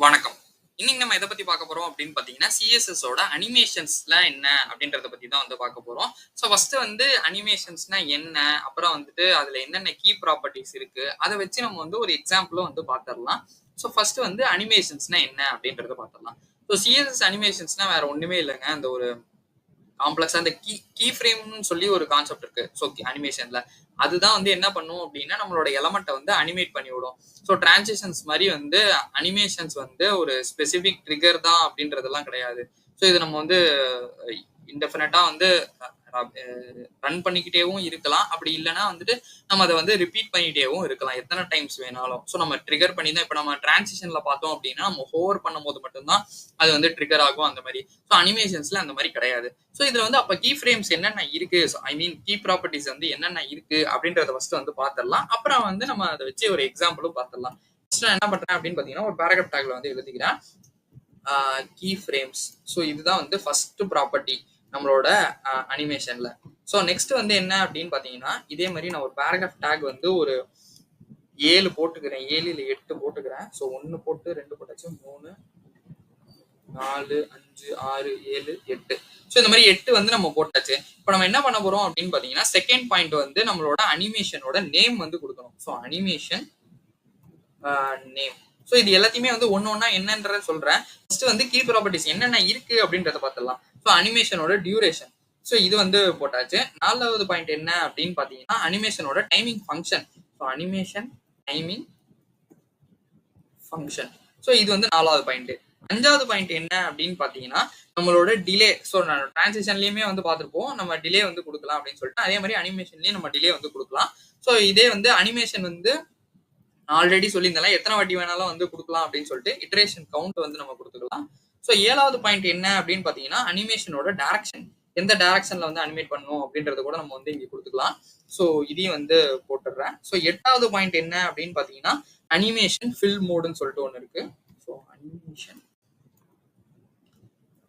வணக்கம். இன்னைக்கு நம்ம எத பத்தி பார்க்க போறோம் அப்படின்னு பார்த்தீங்கன்னா, சிஎஸ்எஸ் ஓட அனிமேஷன்ஸ்ல என்ன அப்படின்றத பத்தி தான் வந்து பார்க்க போறோம். ஸோ ஃபர்ஸ்ட் வந்து அனிமேஷன்ஸ்னா என்ன? அப்புறம் வந்துட்டு அதுல என்னென்ன கீ ப்ராப்பர்ட்டீஸ் இருக்கு? அத வச்சு நம்ம வந்து ஒரு எக்ஸாம்பிளும் வந்து பார்த்துரலாம். ஸோ ஃபர்ஸ்ட் வந்து அனிமேஷன்ஸ்னா என்ன அப்படின்றத பார்த்துரலாம். ஸோ சிஎஸ்எஸ் அனிமேஷன்ஸ்னா வேற ஒண்ணுமே இல்லங்க. அந்த ஒரு காம்ப்ளெக்ஸா அந்த கீ ஃப்ரேம்னு சொல்லி ஒரு கான்செப்ட் இருக்கு. ஸோ அனிமேஷன்ல. அதுதான் வந்து என்ன பண்ணும் அப்படின்னா, நம்மளோட எலமெண்ட்ட வந்து அனிமேட் பண்ணி விடும். ஸோ டிரான்சிஷன்ஸ் மாரி வந்து அனிமேஷன்ஸ் வந்து ஒரு ஸ்பெசிபிக் ட்ரிகர் தான் அப்படின்றதெல்லாம் கிடையாது. ஸோ இது நம்ம வந்து இன்டெஃபினட்டா வந்து ரன் பண்ணிக்கிட்டேவும் இருக்கலாம். அப்படி இல்லைன்னா வந்துட்டு நம்ம அதை வந்து ரிப்பீட் பண்ணிட்டேவும் இருக்கலாம். எத்தனை டைம்ஸ் வேணாலும். ஸோ நம்ம ட்ரிகர் பண்ணி தான் இப்போ நம்ம டிரான்சிஷன்ல பார்த்தோம் அப்படின்னா, நம்ம ஹோவர் பண்ணும்போது மட்டும்தான் அது வந்து ட்ரிகர் ஆகும் அந்த மாதிரி. ஸோ அனிமேஷன்ஸ்ல அந்த மாதிரி கிடையாது. ஸோ இதுல வந்து அப்ப கீ ஃப்ரேம்ஸ் என்னென்ன இருக்கு, ஐ மீன் கீ ப்ராப்பர்ட்டிஸ் வந்து என்னென்ன இருக்கு அப்படின்றத ஃபர்ஸ்ட் வந்து பார்த்துடலாம். அப்புறம் வந்து நம்ம அதை வச்சு ஒரு எக்ஸாம்பிளும் பார்த்துடலாம். ஃபர்ஸ்ட் நான் என்ன பண்றேன் அப்படின்னு பாத்தீங்கன்னா, ஒரு பேராகிராஃப் டாக்ல வந்து எழுதிக்கிறேன். Key frames. ஸோ இதுதான் வந்து ஃபர்ஸ்ட் ப்ராப்பர்ட்டி நம்மளோட அனிமேஷன்ல. ஸோ நெக்ஸ்ட் வந்து என்ன அப்படின்னு பாத்தீங்கன்னா, இதே மாதிரி நான் ஒரு பேராகிராஃப் டாக் வந்து ஒரு 7 போட்டுக்கிறேன். 7 இல்ல 8 போட்டுக்கிறேன். ஸோ 1 போட்டு 2 போட்டாச்சு 3 4 5 6 7 8. ஸோ இந்த மாதிரி 8 வந்து நம்ம போட்டாச்சு. இப்போ நம்ம என்ன பண்ண போறோம் அப்படின்னு பாத்தீங்கன்னா, செகண்ட் பாயிண்ட் வந்து நம்மளோட அனிமேஷனோட நேம் வந்து கொடுக்கணும். So animation name. ஸோ இது எல்லாத்தையுமே வந்து ஒன்னொன்னா என்னன்றத சொல்றேன். ஃபர்ஸ்ட் வந்து கீ ப்ராப்பர்ட்டிஸ் என்னென்ன இருக்கு அப்படின்றத பார்த்துடலாம். So அனிமேஷனோட duration. ஸோ இது வந்து போட்டாச்சு. 4வது பாயிண்ட் என்ன அப்படின்னு பாத்தீங்கன்னா, அனிமேஷனோட timing function. So animation timing function. So இது வந்து 4வது பாயிண்ட். 5வது பாயிண்ட் என்ன அப்படின்னு பாத்தீங்கன்னா, நம்மளோட டிலே. ஸோ டிரான்சிஷன்லயுமே வந்து பார்த்துருப்போம். நம்ம டிலே வந்து கொடுக்கலாம் அப்படின்னு சொல்லிட்டு, அதே மாதிரி அனிமேஷன்லயும் நம்ம டிலே வந்து கொடுக்கலாம். ஸோ இதே வந்து அனிமேஷன் வந்து ஆல்ரெடி சொல்லியிருந்தாலும் எத்தனை வாட்டி வேணாலும் வந்து கொடுக்கலாம் அப்படின்னு சொல்லிட்டு இட்டரேஷன் கவுண்ட் வந்து நம்ம கொடுத்துக்கலாம். ஸோ 7வது பாயிண்ட் என்ன அப்படின்னு பாத்தீங்கன்னா, அனிமேஷனோட டைரக்ஷன். எந்த டைரக்ஷன்ல வந்து அனிமேட் பண்ணணும் அப்படின்றத கூட நம்ம வந்து இங்க கொடுத்துக்கலாம். ஸோ இதையும் வந்து போட்டுடுறேன். ஸோ 8வது பாயிண்ட் என்ன அப்படின்னு பாத்தீங்கன்னா, அனிமேஷன் ஃபில் மோடுன்னு சொல்லிட்டு ஒன்று இருக்கு. So animation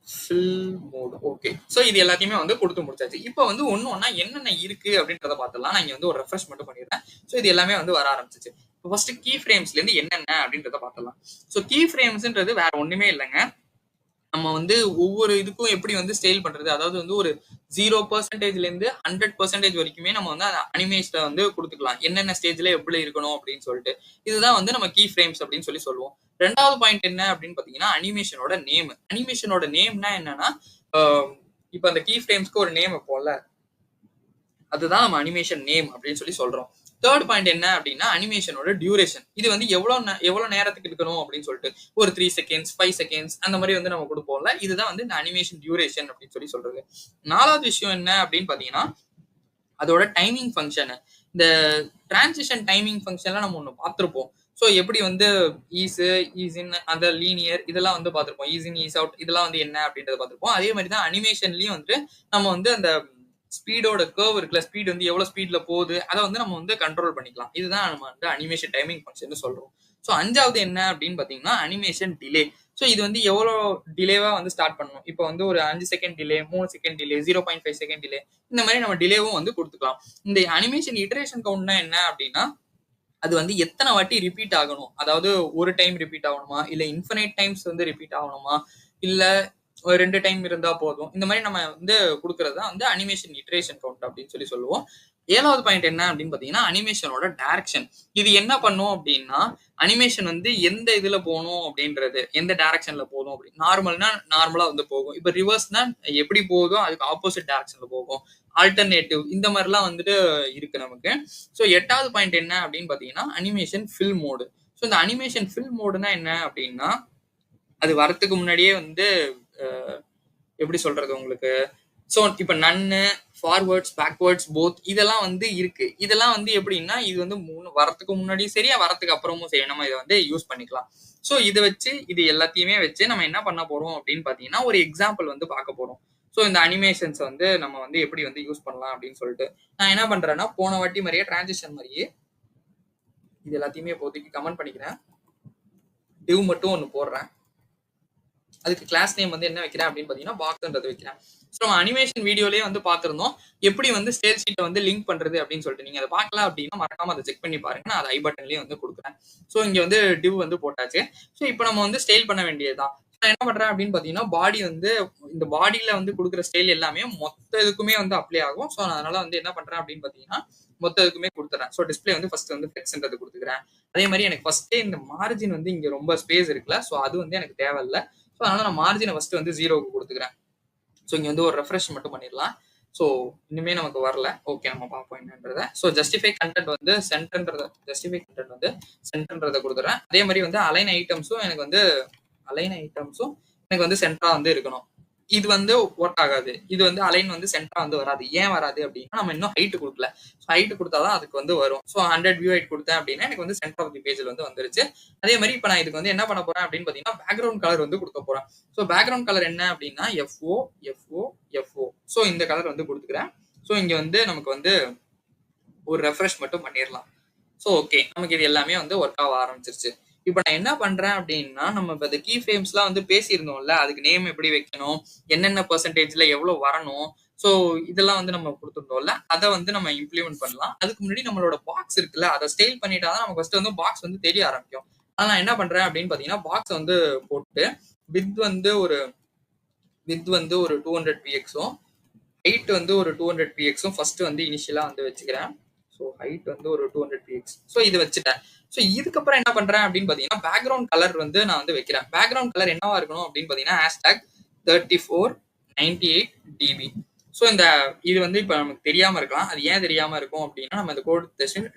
fill mode. Okay. So இது எல்லாத்தையுமே வந்து கொடுத்து முடிச்சாச்சு. இப்போ வந்து ஒன்னா என்னென்ன இருக்கு அப்படின்றத பார்த்துலாம். நான் இங்க வந்து ஒரு ரெஃப்ரெஷ் மட்டும் பண்ணிடுறேன். ஸோ இது எல்லாமே வந்து வர ஆரம்பிச்சிச்சு. ஃபர்ஸ்ட் கீ ஃப்ரேம்ஸ்ல இருந்து என்னென்ன அப்படின்றத பார்த்துலாம். ஸோ கீ ஃப்ரேம்ஸ்ன்றது வேற ஒண்ணுமே இல்லைங்க. நம்ம வந்து ஒவ்வொரு இதுக்கும் எப்படி வந்து ஸ்டைல் பண்றது, அதாவது வந்து ஒரு 0%ல இருந்து 100% வரைக்குமே நம்ம வந்து அனிமேஷன்ல வந்து கொடுத்துக்கலாம். என்னென்ன ஸ்டேஜ்ல எப்படி இருக்கணும் அப்படின்னு சொல்லிட்டு. இதுதான் வந்து நம்ம கீ ஃப்ரேம்ஸ் அப்படின்னு சொல்லி சொல்லுவோம். 2வது பாயிண்ட் என்ன அப்படின்னு பாத்தீங்கன்னா, அனிமேஷனோட நேம். அனிமேஷனோட நேம்னா என்னன்னா, இப்ப அந்த கீ ஃப்ரேம்ஸ்க்கு ஒரு நேம் வைப்போம்ல, அதுதான் நம்ம அனிமேஷன் நேம் அப்படின்னு சொல்லி சொல்றோம். 3rd பாயிண்ட் என்ன அப்படின்னா, அனிமேஷனோட டியூரேஷன். இது வந்து எவ்வளவு நேரத்துக்கு இருக்கணும் அப்படின்னு சொல்லிட்டு, ஒரு 3 செகண்ட்ஸ் 5 செகண்ட்ஸ் அந்த மாதிரி வந்து நம்ம கொடுப்போம்ல, இதுதான் வந்து இந்த அனிமேஷன் டியூரேஷன் அப்படின்னு சொல்லி சொல்றது. 4வது விஷயம் என்ன அப்படின்னு பாத்தீங்கன்னா, அதோட டைமிங் ஃபங்க்ஷன். இந்த டிரான்சிஷன் டைமிங் ஃபங்க்ஷன்ல நம்ம ஒண்ணு பார்த்திருப்போம். ஸோ எப்படி வந்து ஈஸ் இன் அந்த லீனியர் இதெல்லாம் வந்து பார்த்திருப்போம். ஈஸ் இன் ஈஸ் அவுட் இதெல்லாம் வந்து என்ன அப்படின்றத பார்த்திருப்போம். அதே மாதிரி தான் அனிமேஷன்லயும் வந்து நம்ம வந்து அந்த ஸ்பீடோட கர்வ் இருக்குல்ல, ஸ்பீட் வந்து எவ்வளவு ஸ்பீட்ல போகுது அதை வந்து நம்ம வந்து கண்ட்ரோல் பண்ணிக்கலாம். இதுதான் நம்ம வந்து அனிமேஷன் டைமிங் ஃபங்க்ஷன் சொல்றோம். ஸோ 5வது என்ன அப்படின்னு பாத்தீங்கன்னா, அனிமேஷன் டிலே. ஸோ இது வந்து எவ்வளவு டிலேவா வந்து ஸ்டார்ட் பண்ணணும். இப்போ வந்து ஒரு 5 second delay, 3 second delay, 0.5 second delay, இந்த மாதிரி நம்ம டிலேவும் வந்து கொடுத்துக்கலாம். இந்த அனிமேஷன் இட்டரேஷன் கவுண்ட்னா என்ன அப்படின்னா, அது வந்து எத்தனை வாட்டி ரிப்பீட் ஆகணும். அதாவது ஒரு டைம் ரிப்பீட் ஆகணுமா, இல்ல இன்ஃபினைட் டைம்ஸ் வந்து ரிப்பீட் ஆகணுமா, இல்ல 2 டைம் இருந்தா போதும். இந்த மாதிரி நம்ம வந்து கொடுக்கறது தான் வந்து அனிமேஷன் இட்டரேஷன் கவுண்ட் அப்படின்னு சொல்லி சொல்லுவோம். 7வது பாயிண்ட் என்ன அப்படின்னு பாத்தீங்கன்னா, அனிமேஷனோட டைரக்ஷன். இது என்ன பண்ணும் அப்படின்னா, அனிமேஷன் வந்து எந்த இதுல போகணும் அப்படின்றது, எந்த டைரக்ஷன்ல போகணும் அப்படி. நார்மல்னா நார்மலா வந்து போகும். இப்ப ரிவர்ஸ்னா எப்படி போகுதோ அதுக்கு ஆப்போசிட் டைரக்ஷன்ல போகும். ஆல்டர்னேட்டிவ் இந்த மாதிரிலாம் வந்துட்டு இருக்கு நமக்கு. ஸோ 8வது பாயிண்ட் என்ன அப்படின்னு பாத்தீங்கன்னா, அனிமேஷன் ஃபில் மோடு. ஸோ இந்த அனிமேஷன் ஃபில் மோடுனா என்ன அப்படின்னா, அது வரத்துக்கு முன்னாடியே வந்து எப்படி சொல்றது உங்களுக்கு. ஸோ இப்ப நன்னு, ஃபார்வர்ட்ஸ், பேக்வேர்ட்ஸ், போத் இதெல்லாம் வந்து இருக்கு. இதெல்லாம் வந்து எப்படின்னா, இது வந்து வரத்துக்கு முன்னாடியும் சரி, வரத்துக்கு அப்புறமும் சரி நம்ம இதை வந்து யூஸ் பண்ணிக்கலாம். ஸோ இதை வச்சு இது எல்லாத்தையுமே வச்சு நம்ம என்ன பண்ண போறோம் அப்படின்னு பாத்தீங்கன்னா, ஒரு எக்ஸாம்பிள் வந்து பார்க்க போறோம். ஸோ இந்த அனிமேஷன்ஸ் வந்து நம்ம வந்து எப்படி வந்து யூஸ் பண்ணலாம் அப்படின்னு சொல்லிட்டு நான் என்ன பண்றேன்னா, போன வாட்டி மாதிரியே டிரான்சிஷன் மாதிரியே இது எல்லாத்தையுமே இப்போதைக்கு கமெண்ட் பண்ணிக்கிறேன். டிவ் மட்டும் ஒன்று போடுறேன். அதுக்கு கிளாஸ் நேம் வந்து என்ன வைக்கிறேன் அப்படின்னு பாத்தீங்கன்னா, பாக்ஸ்ன்றது வைக்கிறேன். ஸோ நம்ம அனிமேஷன் வீடியோலயே வந்து பார்த்திருந்தோம் எப்படி வந்து ஸ்டைல் ஷீட்டை வந்து லிங்க் பண்றது அப்படின்னு சொல்லிட்டு. நீங்க அதை பார்க்கல அப்படின்னா மறக்காம அதை செக் பண்ணி பாருங்க. நான் அதை ஐ பட்டன்லயே வந்து கொடுக்குறேன். ஸோ இங்க வந்து டிவ் வந்து போட்டாச்சு. ஸோ இப்போ நம்ம வந்து ஸ்டைல் பண்ண வேண்டியதுதான். நான் என்ன பண்றேன் அப்படின்னு பாத்தீங்கன்னா பாடி வந்து இந்த பாடியில வந்து கொடுக்குற ஸ்டைல் எல்லாமே மொத்த இதுக்குமே வந்து அப்ளை ஆகும். ஸோ அதனால வந்து என்ன பண்றேன் அப்படின்னு பாத்தீங்கன்னா மொத்த இதுக்குமே கொடுத்துறேன். ஸோ டிஸ்பிளே வந்து ஃபர்ஸ்ட் வந்து ஃபிளெக்ஸ்ன்றது கொடுத்துக்கிறேன். அதே மாதிரி எனக்கு ஃபர்ஸ்டே இந்த மார்ஜின் வந்து இங்க ரொம்ப ஸ்பேஸ் இருக்குல்ல, ஸோ அது வந்து எனக்கு தேவையில்ல. ஸோ அதனால நான் மார்ஜினை ஃபர்ஸ்ட் வந்து 0க்கு கொடுத்துக்கிறேன். ஸோ இங்க வந்து ஒரு ரெஃப்ரெஷ் மட்டும் பண்ணிடலாம். ஸோ இனிமே நமக்கு வரல. ஓகே, நம்ம பார்ப்போம் என்னன்றத. ஸோ ஜஸ்டிஃபை கண்டென்ட் வந்து சென்டர்ன்றதை கொடுத்துறேன். அதே மாதிரி வந்து அலைன் ஐட்டம்ஸும் எனக்கு வந்து சென்டரா வந்து இருக்கணும். இது வந்து ஒர்க் ஆகாது. இது வந்து அலைன் வந்து சென்டரா வந்து வராது. ஏன் வராது அப்படின்னா நம்ம இன்னும் ஹைட் கொடுக்கல. ஸோ ஹைட் கொடுத்தாதான் அதுக்கு வந்து வரும். ஸோ 100 வியூ ஹைட் கொடுத்தேன் அப்படின்னா எனக்கு வந்து சென்டர் ஆஃப் தி பேஜில் வந்து வந்துருச்சு. அதே மாதிரி இப்போ நான் இதுக்கு வந்து என்ன பண்ண போறேன் அப்படின்னு பாத்தீங்கன்னா பேக்ரவுண்ட் கலர் வந்து கொடுக்க போறேன். ஸோ பேக்ரவுண்ட் கலர் என்ன அப்படின்னா FO. ஸோ இந்த கலர் வந்து கொடுத்துக்கிறேன். ஸோ இங்க வந்து நமக்கு வந்து ஒரு ரெஃப்ரெஷ் மட்டும் பண்ணிடலாம். ஸோ ஓகே, நமக்கு இது எல்லாமே வந்து ஒர்க் ஆக ஆரம்பிச்சிருச்சு. இப்போ நான் என்ன பண்றேன் அப்படின்னா நம்ம இப்போ இந்த கீ ஃப்ரேம்ஸ்லாம் வந்து பேசியிருந்தோம்ல, அதுக்கு நேம் எப்படி வைக்கணும், என்னென்ன பெர்சன்டேஜ்ல எவ்வளவு வரணும், ஸோ இதெல்லாம் வந்து நம்ம கொடுத்துருந்தோம்ல, அதை வந்து நம்ம இம்ப்ளிமெண்ட் பண்ணலாம். அதுக்கு முன்னாடி நம்மளோட பாக்ஸ் இருக்குல்ல, அதை ஸ்டைல் பண்ணிட்டாதான் நமக்கு ஃபர்ஸ்ட் வந்து பாக்ஸ் வந்து தெரிய ஆரம்பிக்கும். ஆனால் நான் என்ன பண்றேன் அப்படின்னு பாத்தீங்கன்னா பாக்ஸ் வந்து போட்டு வித் வந்து ஒரு 200 pxம், ஹைட் வந்து ஒரு 200 pxம் ஃபர்ஸ்ட் வந்து இனிஷியலா வந்து வச்சுக்கிறேன். ஸோ ஹைட் வந்து ஒரு 200 px. ஸோ இது வச்சுட்டேன். ஸோ இதுக்கப்புறம் என்ன பண்றேன் அப்படின்னு பாத்தீங்கன்னா பேக்ரவுண்ட் கலர் வந்து நான் வந்து வைக்கிறேன். பேக்ரவுண்ட் கலர் என்னவா இருக்கணும் அப்படின்னு பாத்தீங்கன்னா #3498db. ஸோ இது வந்து இப்போ நமக்கு தெரியாம இருக்கலாம். அது ஏன் தெரியாம இருக்கும் அப்படின்னா நம்ம இந்த கோட்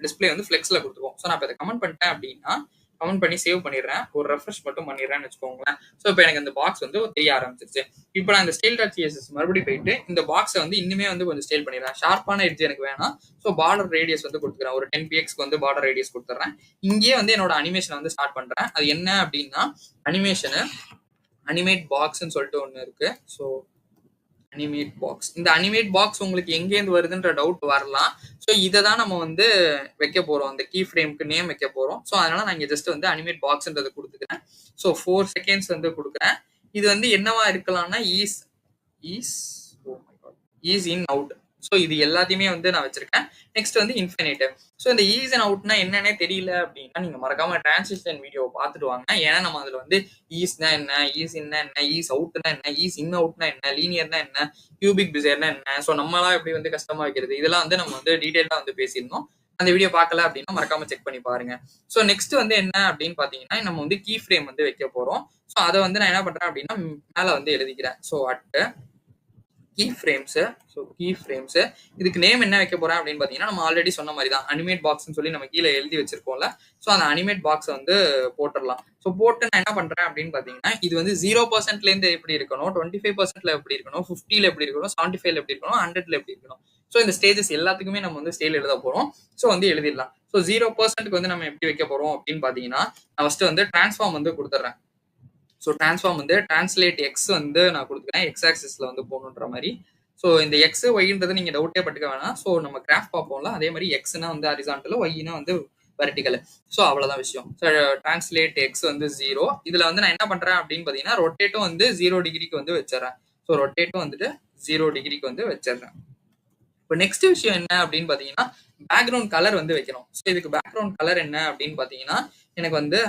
டிஸ்பிளே வந்து ஃபிளெக்ஸ்ல கொடுத்துருவோம். ஸோ நான் இப்போ இதை கமெண்ட் பண்ணிட்டேன் அப்படின்னா கமெண்ட் பண்ணி சேவ் பண்ணிடுறேன். ஒரு ரெஃப்ரெஷ் மட்டும் பண்ணிடுறேன்னு வச்சுக்கோங்களேன். ஸோ இப்போ எனக்கு இந்த பாக்ஸ் வந்து தெரிய ஆரம்பிச்சிருச்சு. இப்போ நான் இந்த style.css மறுபடியும் போயிட்டு இந்த பாக்ஸை வந்து இன்னுமே வந்து கொஞ்சம் ஸ்டைல் பண்ணிடுறேன். ஷார்ப்பான எட்ஜ் எனக்கு வேணாம். ஸோ பார்டர் ரேடியஸ் வந்து கொடுத்துக்கிறேன். ஒரு 10 pxக்கு வந்து பார்டர் ரேடியஸ் கொடுத்துறேன். இங்கேயே வந்து என்னோட அனிமேஷனை வந்து ஸ்டார்ட் பண்றேன். அது என்ன அப்படின்னா அனிமேட் பாக்ஸ்ன்னு சொல்லிட்டு ஒன்று இருக்கு. ஸோ அனிமேட் பாக்ஸ், இந்த அனிமேட் பாக்ஸ் உங்களுக்கு எங்கேருந்து வருதுன்ற டவுட் வரலாம். ஸோ இதை தான் நம்ம வந்து வைக்க போறோம். அந்த கீ ஃப்ரேம்க்கு நேம் வைக்க போறோம். ஸோ அதனால நான் இங்க ஜஸ்ட் வந்து அனிமேட் பாக்ஸ்ன்றதை கொடுத்துக்கிறேன். ஸோ 4 செகண்ட்ஸ் வந்து கொடுக்குறேன். இது வந்து என்னவா இருக்கலாம்னா ஈஸ் இன் அவுட். ஸோ இது எல்லாத்தையுமே வந்து நான் வச்சிருக்கேன். நெக்ஸ்ட் வந்து இன்ஃபினிட். ஸோ இந்த ஈஸ் அண்ட் அவுட்னா என்னன்னே தெரியல அப்படின்னா நீங்க மறக்காம டிரான்சிஷன் வீடியோ பார்த்துட்டு வாங்க. ஏன்னா நம்ம அதுல வந்து ஈஸ்னா என்ன, ஈஸ் இன்னா என்ன, ஈஸ் அவுட்னா என்ன, ஈஸ் இன் அவுட்னா என்ன, லீனியர்னா என்ன, கியூபிக் பிசைர்னா என்ன, ஸோ நம்மளாம் எப்படி வந்து கஷ்டமா வைக்கிறது, இதெல்லாம் வந்து நம்ம வந்து டீடைலா வந்து பேசியிருந்தோம். அந்த வீடியோ பார்க்கல அப்படின்னா மறக்காம செக் பண்ணி பாருங்க. ஸோ நெக்ஸ்ட் வந்து என்ன அப்படின்னு பாத்தீங்கன்னா நம்ம வந்து கீ ஃப்ரேம் வந்து வைக்க போறோம். ஸோ அதை வந்து நான் என்ன பண்றேன் அப்படின்னா மேல வந்து எழுதிக்கிறேன். ஸோ கீ ஃப்ரேம்ஸ் இதுக்கு நேம் என்ன வைக்க போறேன் அப்படின்னு பாத்தீங்கன்னா நம்ம ஆல்ரெடி சொன்ன மாதிரி தான் அனிமேட் பாக்ஸ்னு சொல்லி நம்ம கீழே எழுதி வச்சிருக்கோம்ல. ஸோ அந்த அனிமேட் பாக்ஸை வந்து போட்டுடலாம். ஸோ போட்டு நான் என்ன பண்றேன் அப்படின்னு பாத்தீங்கன்னா இது வந்து 0%ல இருந்து எப்படி இருக்கணும், 25%ல எப்படி இருக்கணும், 50ல எப்படி இருக்கணும், 75ல எப்படி இருக்கணும், 100ல எப்படி இருக்கணும். ஸோ இந்த ஸ்டேஜஸ் எல்லாத்துக்குமே நம்ம வந்து ஸ்டைல் எழுத போறோம். ஸோ வந்து எழுதிடலாம். ஸோ 0%க்கு வந்து நம்ம எப்படி வைக்க போறோம் அப்படின்னு பாத்தீங்கன்னா நான் ஃபர்ஸ்ட் வந்து டிரான்ஸ்ஃபார்ம் வந்து கொடுத்துட்றேன். ஸோ டிரான்ஸ்ஃபார்ம் வந்து டிரான்ஸ்லேட் எக்ஸ் வந்து நான் கொடுத்துக்கிறேன். எக்ஸ் ஆக்சிஸ்ல வந்து போகணுன்ற மாதிரி. ஸோ இந்த எக்ஸ் ஒய்ன்றது நீங்க டவுட்டே பட்டுக்க வேணாம். ஸோ நம்ம கிராஃப் பார்ப்போம்ல, அதே மாதிரி எக்ஸ்னா வந்து ஹரிசான்டல், ஒய்னா வந்து வெர்டிகல். ஸோ அவ்வளவுதான் விஷயம். ஸோ டிரான்ஸ்லேட் எக்ஸ் வந்து 0. இதுல வந்து நான் என்ன பண்றேன் அப்படின்னு பாத்தீங்கன்னா ரொட்டேட்டும் வந்து 0 டிகிரிக்கு வந்து வச்சிடறேன். ஸோ ரொட்டேட்டும் வந்துட்டு 0 டிகிரிக்கு வந்து வச்சிடறேன். இப்போ நெக்ஸ்ட் விஷயம் என்ன அப்படின்னு பாத்தீங்கன்னா பேக்ரவுண்ட் கலர் வந்து வைக்கணும். ஸோ இதுக்கு பேக்ரவுண்ட் கலர் என்ன அப்படின்னு பாத்தீங்கன்னா எனக்கு வந்து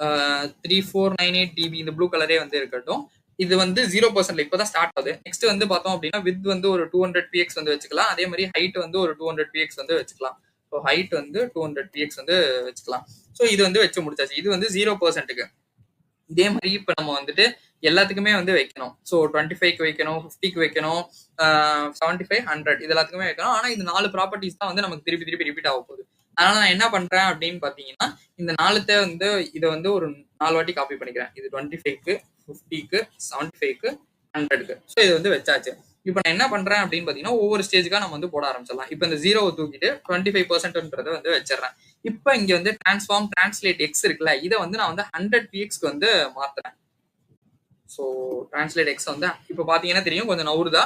#3498db இந்த ப்ளூ கலரே வந்து இருக்கட்டும். இது வந்து 0%ல இப்பதான் ஸ்டார்ட் ஆகுது. நெக்ஸ்ட் வந்து பார்த்தோம் அப்படின்னா வித் வந்து ஒரு 200 px வந்து வச்சுக்கலாம். அதே மாதிரி ஹைட் வந்து ஒரு 200 px வந்து வச்சுக்கலாம். ஸோ ஹைட் வந்து 200 px வந்து வச்சுக்கலாம். ஸோ இது வந்து வச்சு முடிச்சாச்சு. இது வந்து 0%க்கு. இதே மாதிரி இப்ப நம்ம வந்துட்டு எல்லாத்துக்குமே வந்து வைக்கணும். ஸோ 25க்கு வைக்கணும், 50க்கு வைக்கணும், 75, 100 இது எல்லாத்துக்குமே வைக்கணும். ஆனா இந்த 4 ப்ராப்பர்ட்டிஸ் தான் வந்து நமக்கு திருப்பி ரிப்பீட் ஆக போகுது. அதனால நான் என்ன பண்றேன் அப்படின்னு பாத்தீங்கன்னா இந்த 4 வந்து இதை வந்து ஒரு 4 வாட்டி காப்பி பண்ணிக்கிறேன். இது 25க்கு, 50க்கு, 75க்கு, 100க்கு. ஸோ இது வந்து வச்சாச்சு. இப்போ நான் என்ன பண்றேன் அப்படின்னு பாத்தீங்கன்னா ஒவ்வொரு ஸ்டேஜுக்கா நம்ம வந்து போட ஆரம்பிச்சிடலாம். இப்போ இந்த 0வை தூக்கிட்டு 25%ன்றதை வந்து வச்சிடறேன். இப்போ இங்க வந்து டிரான்ஸ்லேட் எக்ஸ் இருக்குல்ல, இதை வந்து நான் வந்து 100 pxக்கு வந்து மாத்துறேன். ஸோ டிரான்ஸ்லேட் எக்ஸ் வந்து இப்போ பாத்தீங்கன்னா தெரியும் கொஞ்சம் நவுறுதா.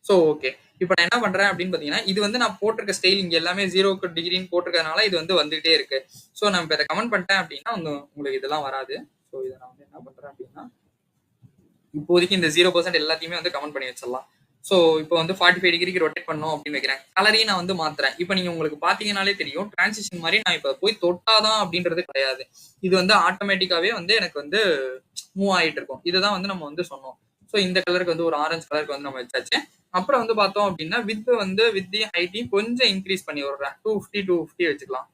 ஸோ ஓகே, இப்போ நான் என்ன பண்றேன் அப்படின்னு பாத்தீங்கன்னா இது வந்து நான் போட்டிருக்க ஸ்டைல் இங்க எல்லாமே 0 டிகிரின்னு போட்டிருக்கறதுனால இது வந்து வந்துகிட்டே இருக்கு. ஸோ நான் இப்போ இதை கமெண்ட் பண்ணிட்டேன் அப்படின்னா உங்களுக்கு இதெல்லாம் வராது. ஸோ இதை நான் வந்து என்ன பண்றேன் அப்படின்னா இப்போதைக்கு இந்த 0% எல்லாத்தையுமே வந்து கமெண்ட் பண்ணி வச்சிடலாம். ஸோ இப்போ வந்து 45 டிகிரிக்கு ரொட்டேட் பண்ணணும் அப்படின்னு வைக்கிறேன். கலரையும் நான் வந்து மாத்துறேன். இப்போ நீங்க உங்களுக்கு பாத்தீங்கன்னாலே தெரியும் டிரான்சிஷன் மாதிரி நான் இப்போ போய் தொட்டாதான் அப்படின்றது கிடையாது. இது வந்து ஆட்டோமேட்டிக்காவே வந்து எனக்கு வந்து மூவ் ஆயிட்டு இருக்கும். இதுதான் வந்து நம்ம வந்து சொன்னோம். ஸோ இந்த கலருக்கு வந்து ஒரு ஆரஞ்சு கலருக்கு வந்து நம்ம வச்சாச்சு. அப்புறம் வந்து பார்த்தோம் அப்படின்னா வித்தையும் ஹைட்டையும் கொஞ்சம் இன்க்ரீஸ் பண்ணி விடுறேன். 250 வச்சுக்கலாம்.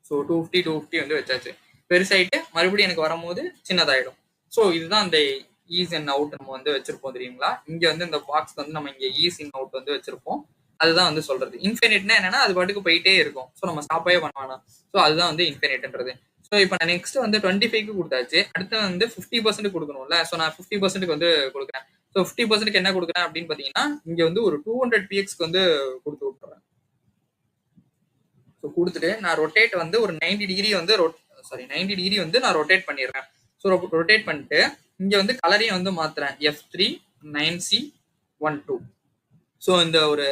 ஸோ 250 வந்து வச்சாச்சு. பெருசாயிட்டு மறுபடியும் எனக்கு வரும்போது சின்னதாயிடும். ஸோ இதுதான் அந்த ஈஸ் இன் அவுட் நம்ம வந்து வச்சிருப்போம் தெரியுங்களா? இங்க வந்து இந்த பாக்ஸ் வந்து நம்ம இங்க ஈஸ் இன் அவுட் வந்து வச்சிருப்போம். அதுதான் வந்து சொல்றது. இன்ஃபினிட்னா என்னன்னா அது பாட்டுக்கு போயிட்டே இருக்கும். ஸோ நம்ம ஸ்டாப்பே பண்ண வேணாம். ஸோ அதுதான் வந்து இன்ஃபினிட்ன்றது. ஸோ இப்போ நான் நெக்ஸ்ட் வந்து 25க்கு கொடுத்தாச்சு. அடுத்து வந்து 50% கொடுக்கணும்ல. ஸோ நான் 50%க்கு வந்து கொடுக்குறேன். ஸோ 50%க்கு என்ன கொடுக்குறேன் அப்படின்னு பாத்தீங்கன்னா இங்க வந்து ஒரு 200 pxக்கு வந்து கொடுத்து விட்டுறேன். ஸோ கொடுத்துட்டு நான் ரொட்டேட் வந்து ஒரு 90 டிகிரி வந்து 90 டிகிரி வந்து நான் ரொட்டேட் பண்ணிடுறேன். ஸோ ரொட்டேட் பண்ணிட்டு இங்க வந்து கலரையும் வந்து மாத்துறேன். F3 9C12. ஸோ இந்த ஒரு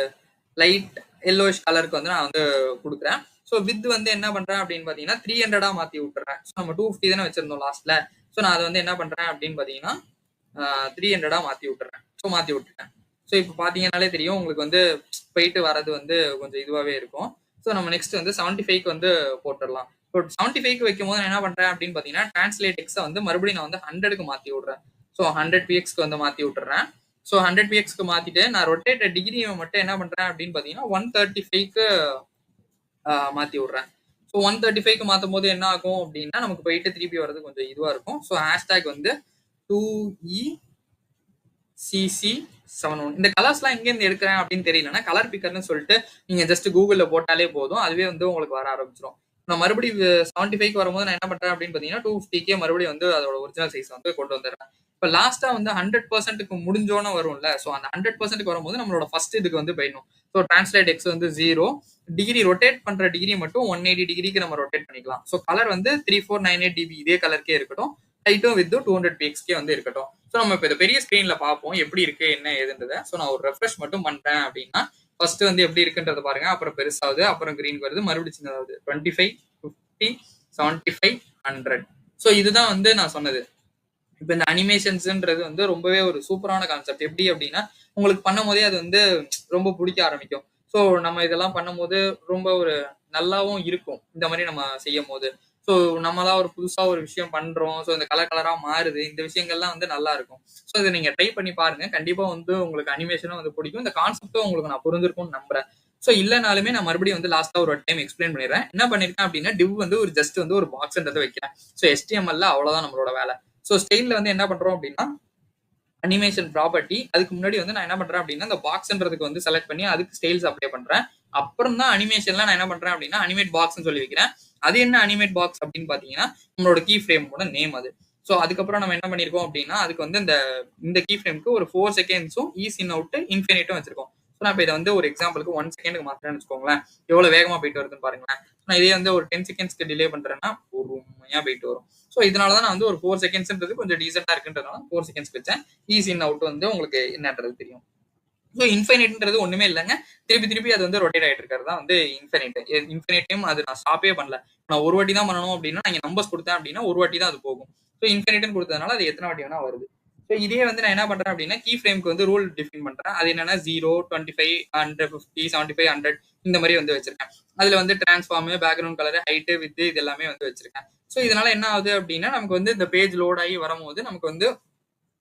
லைட் எல்லோஷ் கலருக்கு வந்து நான் வந்து கொடுக்குறேன். ஸோ வித் வந்து என்ன பண்றேன் அப்படின்னு பாத்தீங்கன்னா 300 மாத்தி விட்டுறேன். ஸோ நம்ம 250 தானே வச்சிருந்தோம் லாஸ்ட்ல. ஸோ நான் அதை வந்து என்ன பண்றேன் அப்படின்னு பாத்தீங்கன்னா 300 மாத்தி விட்டுறேன். ஸோ மாத்தி விட்டுட்டேன். ஸோ இப்போ பாத்தீங்கன்னாலே தெரியும் உங்களுக்கு வந்து போயிட்டு வர்றது வந்து கொஞ்சம் இதுவாகவே இருக்கும். ஸோ நம்ம நெக்ஸ்ட் வந்து 75க்கு வந்து போட்டுடலாம். இப்போ 75க்கு வைக்கும் போது நான் என்ன பண்றேன் அப்படின்னு பாத்தீங்கன்னா டிரான்ஸ்லேட் எக்ஸை வந்து மறுபடியும் நான் வந்து 100க்கு மாத்தி விடுறேன். ஸோ 100 pxக்கு வந்து மாத்தி விட்டுறேன். ஸோ 100 pxக்கு மாத்திட்டு நான் ரொட்டேட் டிகிரியை மட்டும் என்ன பண்றேன் அப்படின்னு பாத்தீங்கன்னா 135க்கு மாத்தி விடுறேன். ஸோ 135க்கு மாத்தும் போது என்ன ஆகும் அப்படின்னா நமக்கு போயிட்டு திருப்பி வர்றது கொஞ்சம் இதுவா இருக்கும். ஸோ ஹேஷ்டேக் வந்து 2ECC71. இந்த கலர்ஸ்லாம் எங்கேருந்து எடுக்கிறேன் அப்படின்னு தெரியலன்னா கலர் பிக்கர்னு சொல்லிட்டு நீங்க ஜஸ்ட் கூகுளில் போட்டாலே போதும். அதுவே வந்து உங்களுக்கு வர ஆரம்பிச்சிடும். நான் மறுபடியும் 75க்கு வரும்போது நான் என்ன பண்றேன் அப்படின்னு பாத்தீங்கன்னா 250க்கே மறுபடியும் வந்து அதோட ஒரிஜினல் சைஸ் வந்து கொண்டு வந்துடுறேன். இப்போ லாஸ்டா வந்து 100%க்கு முடிஞ்சோன்னு வரும்ல. ஸோ அந்த 100%க்கு வரும்போது நம்மளோட ஃபர்ஸ்ட் இதுக்கு வந்து போயிடணும். ஸோ டிரான்ஸ்லேட் எக்ஸ் வந்து 0 டிகிரி ரொட்டேட் பண்ற டிகிரி மட்டும் 180 டிகிரிக்கு நம்ம ரொட்டேட் பண்ணிக்கலாம். ஸோ கலர் வந்து 3498 dB இதே கலருக்கே இருக்கட்டும். ஹைட்டும் வித் 200 pxக்கே வந்து இருக்கட்டும். ஸோ நம்ம இப்போ பெரிய ஸ்கிரீன்ல பார்ப்போம் எப்படி இருக்கு என்ன ஏதுன்றத. ஸோ நான் ஒரு ரெஃப்ரெஷ் மட்டும் பண்றேன் அப்படின்னா ஃபர்ஸ்ட் வந்து எப்படி இருக்குன்றத பாருங்க. அப்புறம் பெருசாகுது, அப்புறம் கிரீன் வருது, மறுபடியும் சின்னதாகுது. 25, 50, 75, 100. ஸோ இதுதான் வந்து நான் சொன்னது. இப்போ இந்த அனிமேஷன்ஸ்ன்றது வந்து ரொம்பவே ஒரு சூப்பரான கான்செப்ட். எப்படி அப்படின்னா உங்களுக்கு பண்ணும் போதே அது வந்து ரொம்ப பிடிக்க ஆரம்பிக்கும். ஸோ நம்ம இதெல்லாம் பண்ணும் போது ரொம்ப ஒரு நல்லாவும் இருக்கும் இந்த மாதிரி நம்ம செய்யும் போது. ஸோ நம்மளா ஒரு புதுசா ஒரு விஷயம் பண்றோம். ஸோ இந்த கலர் கலரா மாறுது. இந்த விஷயங்கள்லாம் வந்து நல்லா இருக்கும். ஸோ இதை நீங்க ட்ரை பண்ணி பாருங்க. கண்டிப்பா வந்து உங்களுக்கு அனிமேஷனும் வந்து பிடிக்கும். இந்த கான்செப்டும் உங்களுக்கு நான் புரிஞ்சிருக்கும்னு நம்புறேன். ஸோ இல்லைனாலுமே நான் மறுபடியும் வந்து லாஸ்டா ஒரு டைம் எக்ஸ்பிளைன் பண்ணிடுறேன். என்ன பண்ணிருக்கேன் அப்படின்னா டிவ் வந்து ஒரு ஜஸ்ட் வந்து ஒரு பாக்ஸ்ன்றதை வைக்கிறேன். ஸோ HTML அவ்வளவுதான் நம்மளோட வேலை. ஸோ ஸ்டைல்ல வந்து என்ன பண்றோம் அப்படின்னா அனிமேஷன் ப்ராப்பர்ட்டி அதுக்கு முன்னாடி வந்து நான் என்ன பண்றேன் அப்படின்னா இந்த பாக்ஸ்ன்றதுக்கு வந்து செலக்ட் பண்ணி அதுக்கு ஸ்டைல்ஸ் அப்ளை பண்றேன். அப்புறம் தான் அனிமேஷன்ல நான் என்ன பண்றேன் அப்படின்னா அனிமேட் பாக்ஸ்னு சொல்லி வைக்கிறேன். அது என்ன அனிமேட் பாக்ஸ் அப்படின்னு பாத்தீங்கன்னா நம்மளோட கீ ஃப்ரேமோட நேம் அது. ஸோ அதுக்கப்புறம் நம்ம என்ன பண்ணிருக்கோம் அப்படின்னா அதுக்கு வந்து இந்த கீ ஃப்ரேமுக்கு ஒரு 4 செகண்ட்ஸும் ஈஸ் இன் அவுட் இன்ஃபினிட்டும் வச்சிருக்கோம். ஸோ நான் இப்போ இதை வந்து ஒரு எக்ஸாம்பிளுக்கு 1 செகண்டுக்கு மாத்திரேன்னு வச்சுக்கோங்களேன். எவ்வளவு வேகமா போயிட்டு வருதுன்னு பாருங்களேன். நான் இதே வந்து ஒரு 10 செகண்ட்ஸ்க்கு டிலே பண்றேன்னா பொறுமையா போயிட்டு வரும். ஸோ இதனாலதான் நான் வந்து ஒரு 4 செகண்ட்ஸ்ன்றது கொஞ்சம் டீசெண்டா இருக்குன்றதுனால 4 செகண்ட்ஸ் வச்சேன். ஈஸ் இன் அவுட் வந்து உங்களுக்கு என்னன்றது தெரியும். ஸோ இன்ஃபைனைட்ன்றது ஒண்ணுமே இல்லைங்க. திருப்பி திருப்பி அது வந்து ரொட்டேட் ஆயிட்டு இருக்கிறது தான் வந்து இன்ஃபைனைட். இன்ஃபைனைட்டையும் அது நான் ஸ்டாப்பே பண்ணல. நான் ஒரு வாட்டி தான் பண்ணணும் அப்படின்னா நான் நம்பர்ஸ் கொடுத்தேன் அப்படின்னா ஒரு வாட்டி தான் அது போகும். ஸோ இன்ஃபைனைட்னு கொடுத்ததுனால அது எத்தனை வாட்டி வேணா வருது. ஸோ இதே வந்து நான் என்ன பண்றேன் அப்படின்னா கீ ஃப்ரேம்க்கு வந்து ரூல் டிஃபைன் பண்றேன். அது என்னன்னா 0, 25, 150, 75, 100 இந்த மாதிரி வந்து வச்சிருக்கேன். அதுல வந்து transform, background colour, height, with இது எல்லாமே வந்து வச்சிருக்கேன். ஸோ இதனால என்ன ஆகுது அப்படின்னா நமக்கு வந்து இந்த பேஜ் லோட் ஆகி வரும்போது நமக்கு வந்து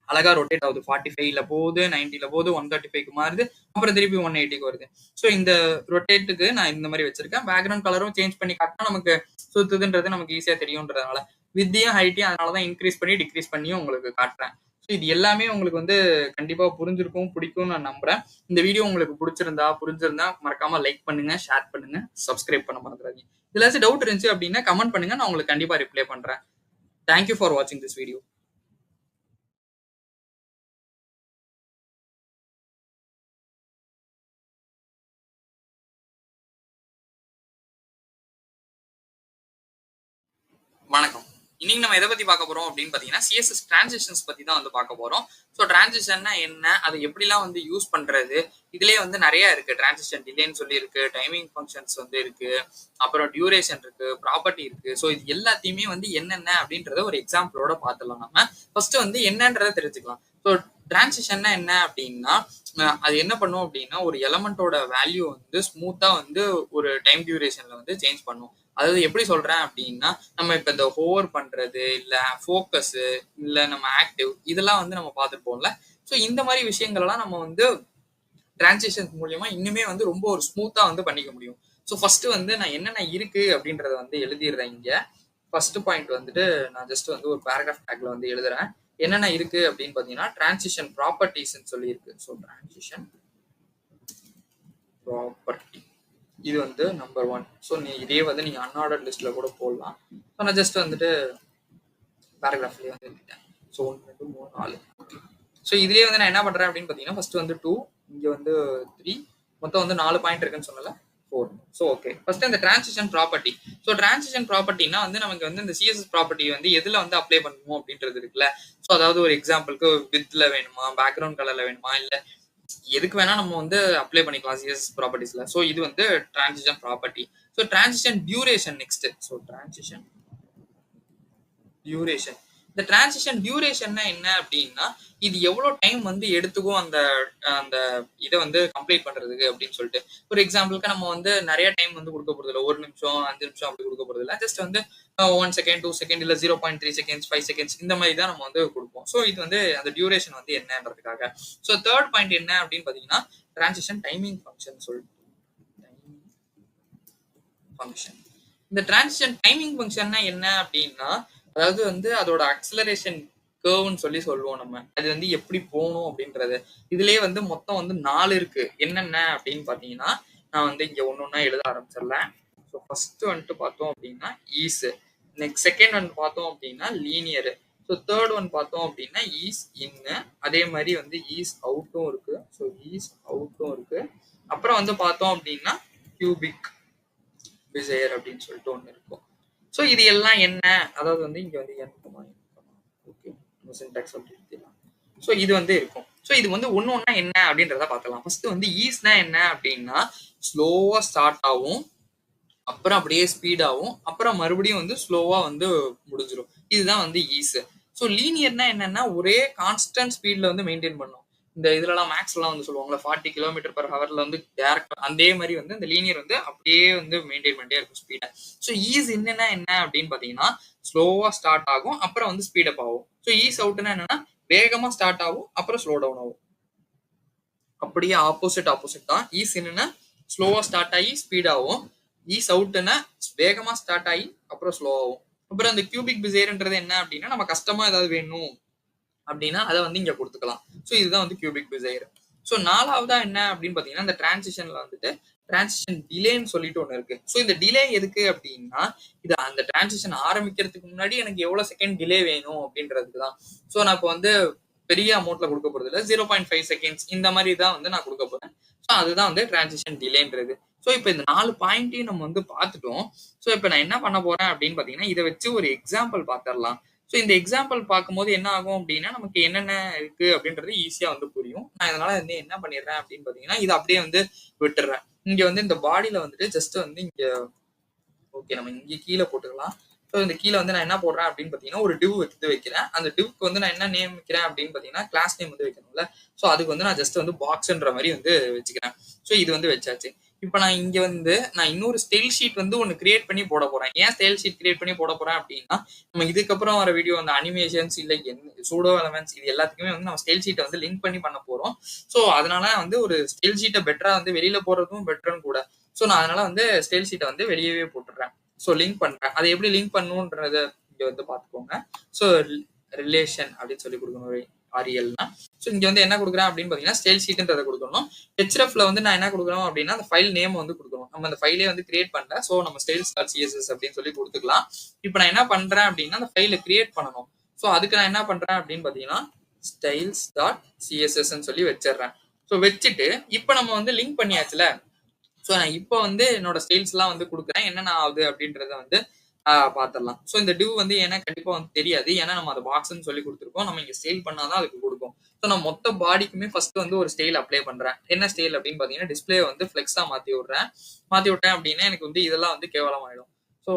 அழகா ரொட்டேட் ஆகுது. 45ல போகுது, 90ல போகுது, 135க்கு மாறுது, அப்புறம் திருப்பி 180க்கு வருது. ஸோ இந்த ரொட்டேட்டுக்கு நான் இந்த மாதிரி வச்சிருக்கேன். பேக்ரவுண்ட் கலரும் சேஞ்ச் பண்ணி காட்டினா நமக்கு சுத்துதுன்றது நமக்கு ஈஸியா தெரியும்ன்றதுனால வித்தையும் ஹைட்டையும் அதனாலதான் இன்க்ரீஸ் பண்ணி டிக்ரீஸ் பண்ணியும் உங்களுக்கு காட்டுறேன். ஸோ இது எல்லாமே உங்களுக்கு வந்து கண்டிப்பா புரிஞ்சிருக்கும், பிடிக்கும்னு நான் நம்புறேன். இந்த வீடியோ உங்களுக்கு புரிஞ்சிருந்தா மறக்காம லைக் பண்ணுங்க, ஷேர் பண்ணுங்க, சப்ஸ்கிரைப் பண்ண மறந்துடாதீங்க. இதுல டவுட் இருந்துச்சு அப்படின்னா கமெண்ட் பண்ணுங்க, நான் உங்களுக்கு கண்டிப்பா ரிப்ளை பண்றேன். தேங்க்யூ ஃபார் வாட்சிங் திஸ் வீடியோ. வணக்கம். இன்னைக்கு நம்ம எதை பத்தி பார்க்க போறோம் அப்படின்னு பாத்தீங்கன்னா CSS டிரான்சிஷன்ஸ் பத்தி தான் வந்து பார்க்க போறோம். ஸோ டிரான்சிஷன்னா என்ன, அதை எப்படிலாம் வந்து யூஸ் பண்றது, இதுலயே வந்து நிறைய இருக்கு. டிரான்சிஷன் டிலேன்னு சொல்லி இருக்கு, டைமிங் ஃபங்க்ஷன்ஸ் வந்து இருக்கு, அப்புறம் டியூரேஷன் இருக்கு, ப்ராப்பர்ட்டி இருக்கு. ஸோ இது எல்லாத்தையுமே வந்து என்னென்ன அப்படின்றத ஒரு எக்ஸாம்பிளோட பார்த்துலாம். நம்ம ஃபர்ஸ்ட் வந்து என்னன்றதை தெரிஞ்சுக்கலாம். ஸோ டிரான்சிஷன்னா என்ன அப்படின்னா அது என்ன பண்ணும் அப்படின்னா ஒரு எலமெண்டோட வேல்யூ வந்து ஸ்மூத்தா வந்து ஒரு டைம் டியூரேஷன்ல வந்து சேஞ்ச் பண்ணும். அதாவது எப்படி சொல்றேன் அப்படின்னா நம்ம இப்ப இந்த ஹோவர் பண்றது இல்ல ஃபோக்கஸ் இல்ல நம்ம ஆக்டிவ் இதெல்லாம் வந்து நம்ம பார்த்துருப்போம்ல. ஸோ இந்த மாதிரி விஷயங்கள்லாம் நம்ம வந்து டிரான்சிஷன்ஸ் மூலியமா இன்னுமே வந்து ரொம்ப ஒரு ஸ்மூத்தா வந்து பண்ணிக்க முடியும். ஸோ ஃபர்ஸ்ட் வந்து நான் என்னென்ன இருக்கு அப்படின்றத வந்து எழுதிடுறேன் இங்க. ஃபர்ஸ்ட் பாயிண்ட் வந்துட்டு நான் ஜஸ்ட் வந்து ஒரு பேராகிராஃப் டேக்ல வந்து எழுதுறேன். என்னென்ன இருக்கு அப்படின்னு பாத்தீங்கன்னா டிரான்சிஷன் ப்ராப்பர்ட்டிஸ்ன்னு சொல்லி இருக்கு. ஸோ டிரான்சிஷன் ப்ராப்பர்ட்டி இது வந்து நம்பர் 1. ஸோ இதே வந்து நீங்க அன்ஆர்டர் லிஸ்ட்ல கூட போடலாம். ஸோ நான் ஜஸ்ட் வந்துட்டு பேராகிராஃப்லயே வந்து எழுதிட்டேன். ஸோ 1 2 3 4. ஸோ இதுலயே வந்து நான் என்ன பண்றேன் அப்படின்னு பாத்தீங்கன்னா ஃபர்ஸ்ட் வந்து 2, இங்க வந்து 3, மொத்தம் வந்து 4 பாயிண்ட் இருக்குன்னு சொன்னல 4. ஸோ ஓகே ஃபர்ஸ்ட் இந்த டிரான்சிஷன் ப்ராப்பர்ட்டி. ஸோ டிரான்சிஷன் ப்ராப்பர்ட்டினா வந்து நமக்கு வந்து இந்த சிஎஸ்எஸ் ப்ராப்பர்ட்டி வந்து எதுல வந்து அப்ளை பண்ணுவோம் அப்படின்றது இருக்குல்ல. ஸோ அதாவது ஒரு எக்ஸாம்பிளுக்கு வித்ல வேணுமா, பேக்ரவுண்ட் கலர்ல வேணுமா, இல்ல எதுக்கு வேணா நம்ம வந்து அப்ளை பண்ணிக்கலாம் சிஎஸ்எஸ் ப்ராப்பர்ட்டிஸ்ல. ஸோ இது வந்து transition property. So transition duration next. So transition duration. இந்த டிரான்சிஷன் டியூரேஷன்னா என்ன அப்படின்னா இது எவ்வளவு டைம் வந்து எடுத்துக்கும் அந்த அந்த இதை வந்து கம்ப்ளீட் பண்றதுக்கு அப்படின்னு சொல்லிட்டு. ஒரு எக்ஸாம்பிளுக்கு நம்ம வந்து நிறைய டைம் வந்து கொடுக்க போறது இல்லை. 1 நிமிஷம் 5 நிமிஷம் அப்படி கொடுக்க போறது இல்லை. ஜஸ்ட் வந்து 1 செகண்ட் 2 செகண்ட் இல்ல 0.3 செகண்ட்ஸ் 5 செகண்ட்ஸ் இந்த மாதிரி தான் நம்ம வந்து கொடுப்போம். ஸோ இது வந்து அந்த டியூரேஷன் வந்து என்னன்றதுக்காக. ஸோ தேர்ட் பாயிண்ட் என்ன அப்படின்னு பாத்தீங்கன்னா டிரான்சிஷன் டைமிங் ஃபங்க்ஷன் சொல்லிட்டு. ஃபங்க்ஷன். இந்த டிரான்சிஷன் டைமிங் ஃபங்க்ஷன்னா என்ன அப்படின்னா அதாவது வந்து அதோட அக்சலரேஷன் கர்வ்னு சொல்லி சொல்லுவோம் நம்ம. அது வந்து எப்படி போகணும் அப்படின்றது. இதுலயே வந்து மொத்தம் வந்து 4 இருக்கு. என்னென்ன அப்படின்னு பாத்தீங்கன்னா நான் வந்து இங்க ஒன்னொன்னா எழுத ஆரம்பிச்சிடறேன். ஸோ ஃபர்ஸ்ட் வந்துட்டு பார்த்தோம் அப்படின்னா ஈஸ். நெக்ஸ்ட் செகண்ட் ஒன் பார்த்தோம் அப்படின்னா லீனியர். ஸோ தேர்ட் ஒன் பார்த்தோம் அப்படின்னா ஈஸ் இன்னு. அதே மாதிரி வந்து ஈஸ் அவுட்டும் இருக்கு. ஸோ ஈஸ் அவுட்டும் இருக்கு. அப்புறம் வந்து பார்த்தோம் அப்படின்னா கியூபிக் பிசையர் அப்படின்னு சொல்லிட்டு ஒன்று இருக்கும். ஸோ இது எல்லாம் என்ன அதாவது வந்து இங்க வந்து ஓகே சின்டாக்ஸ் அப்படி எடுத்துக்கலாம். ஸோ இது வந்து இருக்கும். ஸோ இது வந்து ஒன்னொன்னா என்ன அப்படின்றத பார்க்கலாம். ஃபர்ஸ்ட் வந்து ஈஸ்னா என்ன அப்படின்னா ஸ்லோவா ஸ்டார்ட் ஆகும், அப்புறம் அப்படியே ஸ்பீட் ஆகும், அப்புறம் மறுபடியும் வந்து ஸ்லோவா வந்து முடிஞ்சிடும். இதுதான் வந்து ஈஸ். ஸோ லீனியர்னா என்னன்னா ஒரே கான்ஸ்டன்ட் ஸ்பீட்ல வந்து மெயின்டைன் பண்ணும். இந்த இதுலலாம் மேக்ஸ்லாம் வந்து சொல்லுவாங்களா 40 km/h வந்து டேரக்ட் அதே மாதிரி வந்து இந்த லீனியர் வந்து அப்படியே வந்து மெயின்டைன் பண்ணிட்டே இருக்கும் ஸ்பீடை. ஸோ ஈஸ் என்னன்னா என்ன அப்படின்னு பாத்தீங்கன்னா ஸ்லோவா ஸ்டார்ட் ஆகும், அப்புறம் வந்து ஸ்பீட் அப் ஆகும். ஸோ ஈஸ் அவுட்னா என்னன்னா வேகமா ஸ்டார்ட் ஆகும், அப்புறம் ஸ்லோ டவுன் ஆகும். அப்படியே ஆப்போசிட் தான். ஈஸ் என்னன்னா ஸ்லோவா ஸ்டார்ட் ஆகி ஸ்பீட் ஆகும். ஈஸ் அவுட்னா வேகமா ஸ்டார்ட் ஆகி அப்புறம் ஸ்லோ ஆகும். அப்புறம் அந்த கியூபிக் பிசையர்ன்றது என்ன அப்படின்னா நம்ம கஷ்டமா ஏதாவது வேணும் அப்படின்னா அதை வந்து இங்க கொடுத்துக்கலாம். ஸோ இதுதான் வந்து கியூபிக் பிசையர். ஸோ நாலாவதா என்ன அப்படின்னு பாத்தீங்கன்னா இந்த டிரான்சிஷன்ல வந்துட்டு டிரான்சிஷன் டிலேன்னு சொல்லிட்டு ஒண்ணு இருக்கு. ஸோ இந்த டிலே எதுக்கு அப்படின்னா இது அந்த டிரான்சிஷன் ஆரம்பிக்கிறதுக்கு முன்னாடி எனக்கு எவ்வளவு செகண்ட் டிலே வேணும் அப்படின்றதுக்கு தான். ஸோ நான் இப்போ வந்து பெரிய அமௌண்ட்ல கொடுக்க போறது இல்லை, 0.5 செகண்ட்ஸ் இந்த மாதிரி தான் வந்து நான் கொடுக்க போறேன். ஸோ அதுதான் வந்து டிரான்சிஷன் டிலேன்றது. ஸோ இப்போ இந்த 4 பாயிண்ட்டையும் நம்ம வந்து பார்த்துட்டோம். ஸோ இப்போ நான் என்ன பண்ண போறேன் அப்படின்னு பாத்தீங்கன்னா இதை வச்சு ஒரு எக்ஸாம்பிள் பார்த்துடலாம். ஸோ இந்த எக்ஸாம்பிள் பார்க்கும்போது என்ன ஆகும் அப்படின்னா நமக்கு என்னென்ன இருக்கு அப்படின்றது ஈஸியா வந்து புரியும். நான் இதனால வந்து என்ன பண்ணிடுறேன் அப்படின்னு பாத்தீங்கன்னா இதை அப்படியே வந்து விட்டுறேன். இங்க வந்து இந்த பாடியில வந்துட்டு ஜஸ்ட் வந்து இங்க ஓகே நம்ம இங்க கீழே போட்டுக்கலாம். ஸோ இந்த கீழே வந்து நான் என்ன போடுறேன் அப்படின்னு பாத்தீங்கன்னா ஒரு டிவ் எடுத்து வைக்கிறேன். அந்த டிவ்க்கு வந்து நான் என்ன நேம் வைக்கிறேன் அப்படின்னு பாத்தீங்கன்னா கிளாஸ் நேம் வந்து வைக்கணும்ல. ஸோ அதுக்கு வந்து நான் ஜஸ்ட் வந்து பாக்ஸ்ன்ற மாதிரி வந்து வச்சுக்கிறேன். ஸோ இது வந்து வச்சாச்சு. இப்போ நான் இங்க வந்து நான் இன்னொரு ஸ்டைல் ஷீட் வந்து ஒன்று கிரியேட் பண்ணி போட போறேன். ஏன் ஸ்டைல் ஷீட் கிரியேட் பண்ணி போட போறேன் அப்படின்னா நம்ம இதுக்கப்புறம் வர வீடியோ அந்த அனிமேஷன்ஸ் இல்ல சூடோ எலமெண்ட்ஸ் இது எல்லாத்துக்குமே வந்து நம்ம ஸ்டைல் ஷீட்டை வந்து லிங்க் பண்ணி பண்ண போறோம். ஸோ அதனால வந்து ஒரு ஸ்டைல் ஷீட்டை பெட்டரா வந்து வெளியில போறதும் பெட்டர்னு கூட. ஸோ நான் அதனால வந்து ஸ்டைல் ஷீட்டை வந்து வெளியவே போட்டுறேன். ஸோ லிங்க் பண்றேன். அதை எப்படி லிங்க் பண்ணணுன்றத இங்க வந்து பாத்துக்கோங்க. ஸோ ரிலேஷன் அப்படின்னு சொல்லி கொடுக்கணும் ஆரியல்னா. ஸோ இங்க வந்து என்ன கொடுக்குறேன் அப்படின்னு பாத்தீங்கன்னா ஸ்டைல் ஷீட்ன்றதை கொடுக்கணும். ஹெச்எஃப்ல வந்து நான் என்ன கொடுக்குறோம் அப்படின்னா அந்த ஃபைல் நேம் வந்து கொடுக்கணும். நம்ம அந்த ஃபைலே வந்து கிரியேட் பண்ணல. ஸோ நம்ம styles.css அப்படின்னு சொல்லி கொடுத்துக்கலாம். இப்போ நான் என்ன பண்றேன் அப்படின்னா அந்த ஃபைலை கிரியேட் பண்ணணும். ஸோ அதுக்கு நான் என்ன பண்றேன் அப்படின்னு பாத்தீங்கன்னா styles.css சொல்லி வச்சிடுறேன். ஸோ வச்சுட்டு இப்போ நம்ம வந்து லிங்க் பண்ணியாச்சுல. ஸோ நான் இப்போ வந்து என்னோட ஸ்டைல்ஸ்லாம் வந்து கொடுக்குறேன். என்னென்ன ஆகுது அப்படின்றத வந்து பார்த்துடலாம். ஸோ இந்த டிவ் வந்து ஏன்னா கண்டிப்பா வந்து தெரியாது. ஏன்னா நம்ம அதை பாக்ஸ்ன்னு சொல்லி கொடுத்துருக்கோம். நம்ம இங்க ஸ்டைல் பண்ணாதான் அதுக்கு கொடுக்கும். ஸோ நான் மொத்த பாடிக்குமே ஃபர்ஸ்ட் வந்து ஒரு ஸ்டைல் அப்ளை பண்றேன். என்ன ஸ்டைல் அப்படின்னு பாத்தீங்கன்னா டிஸ்பிளே வந்து ஃபிளெக்ஸா மாத்தி விட்டேன் அப்படின்னா எனக்கு வந்து இதெல்லாம் வந்து கேவலமாயிடும். ஸோ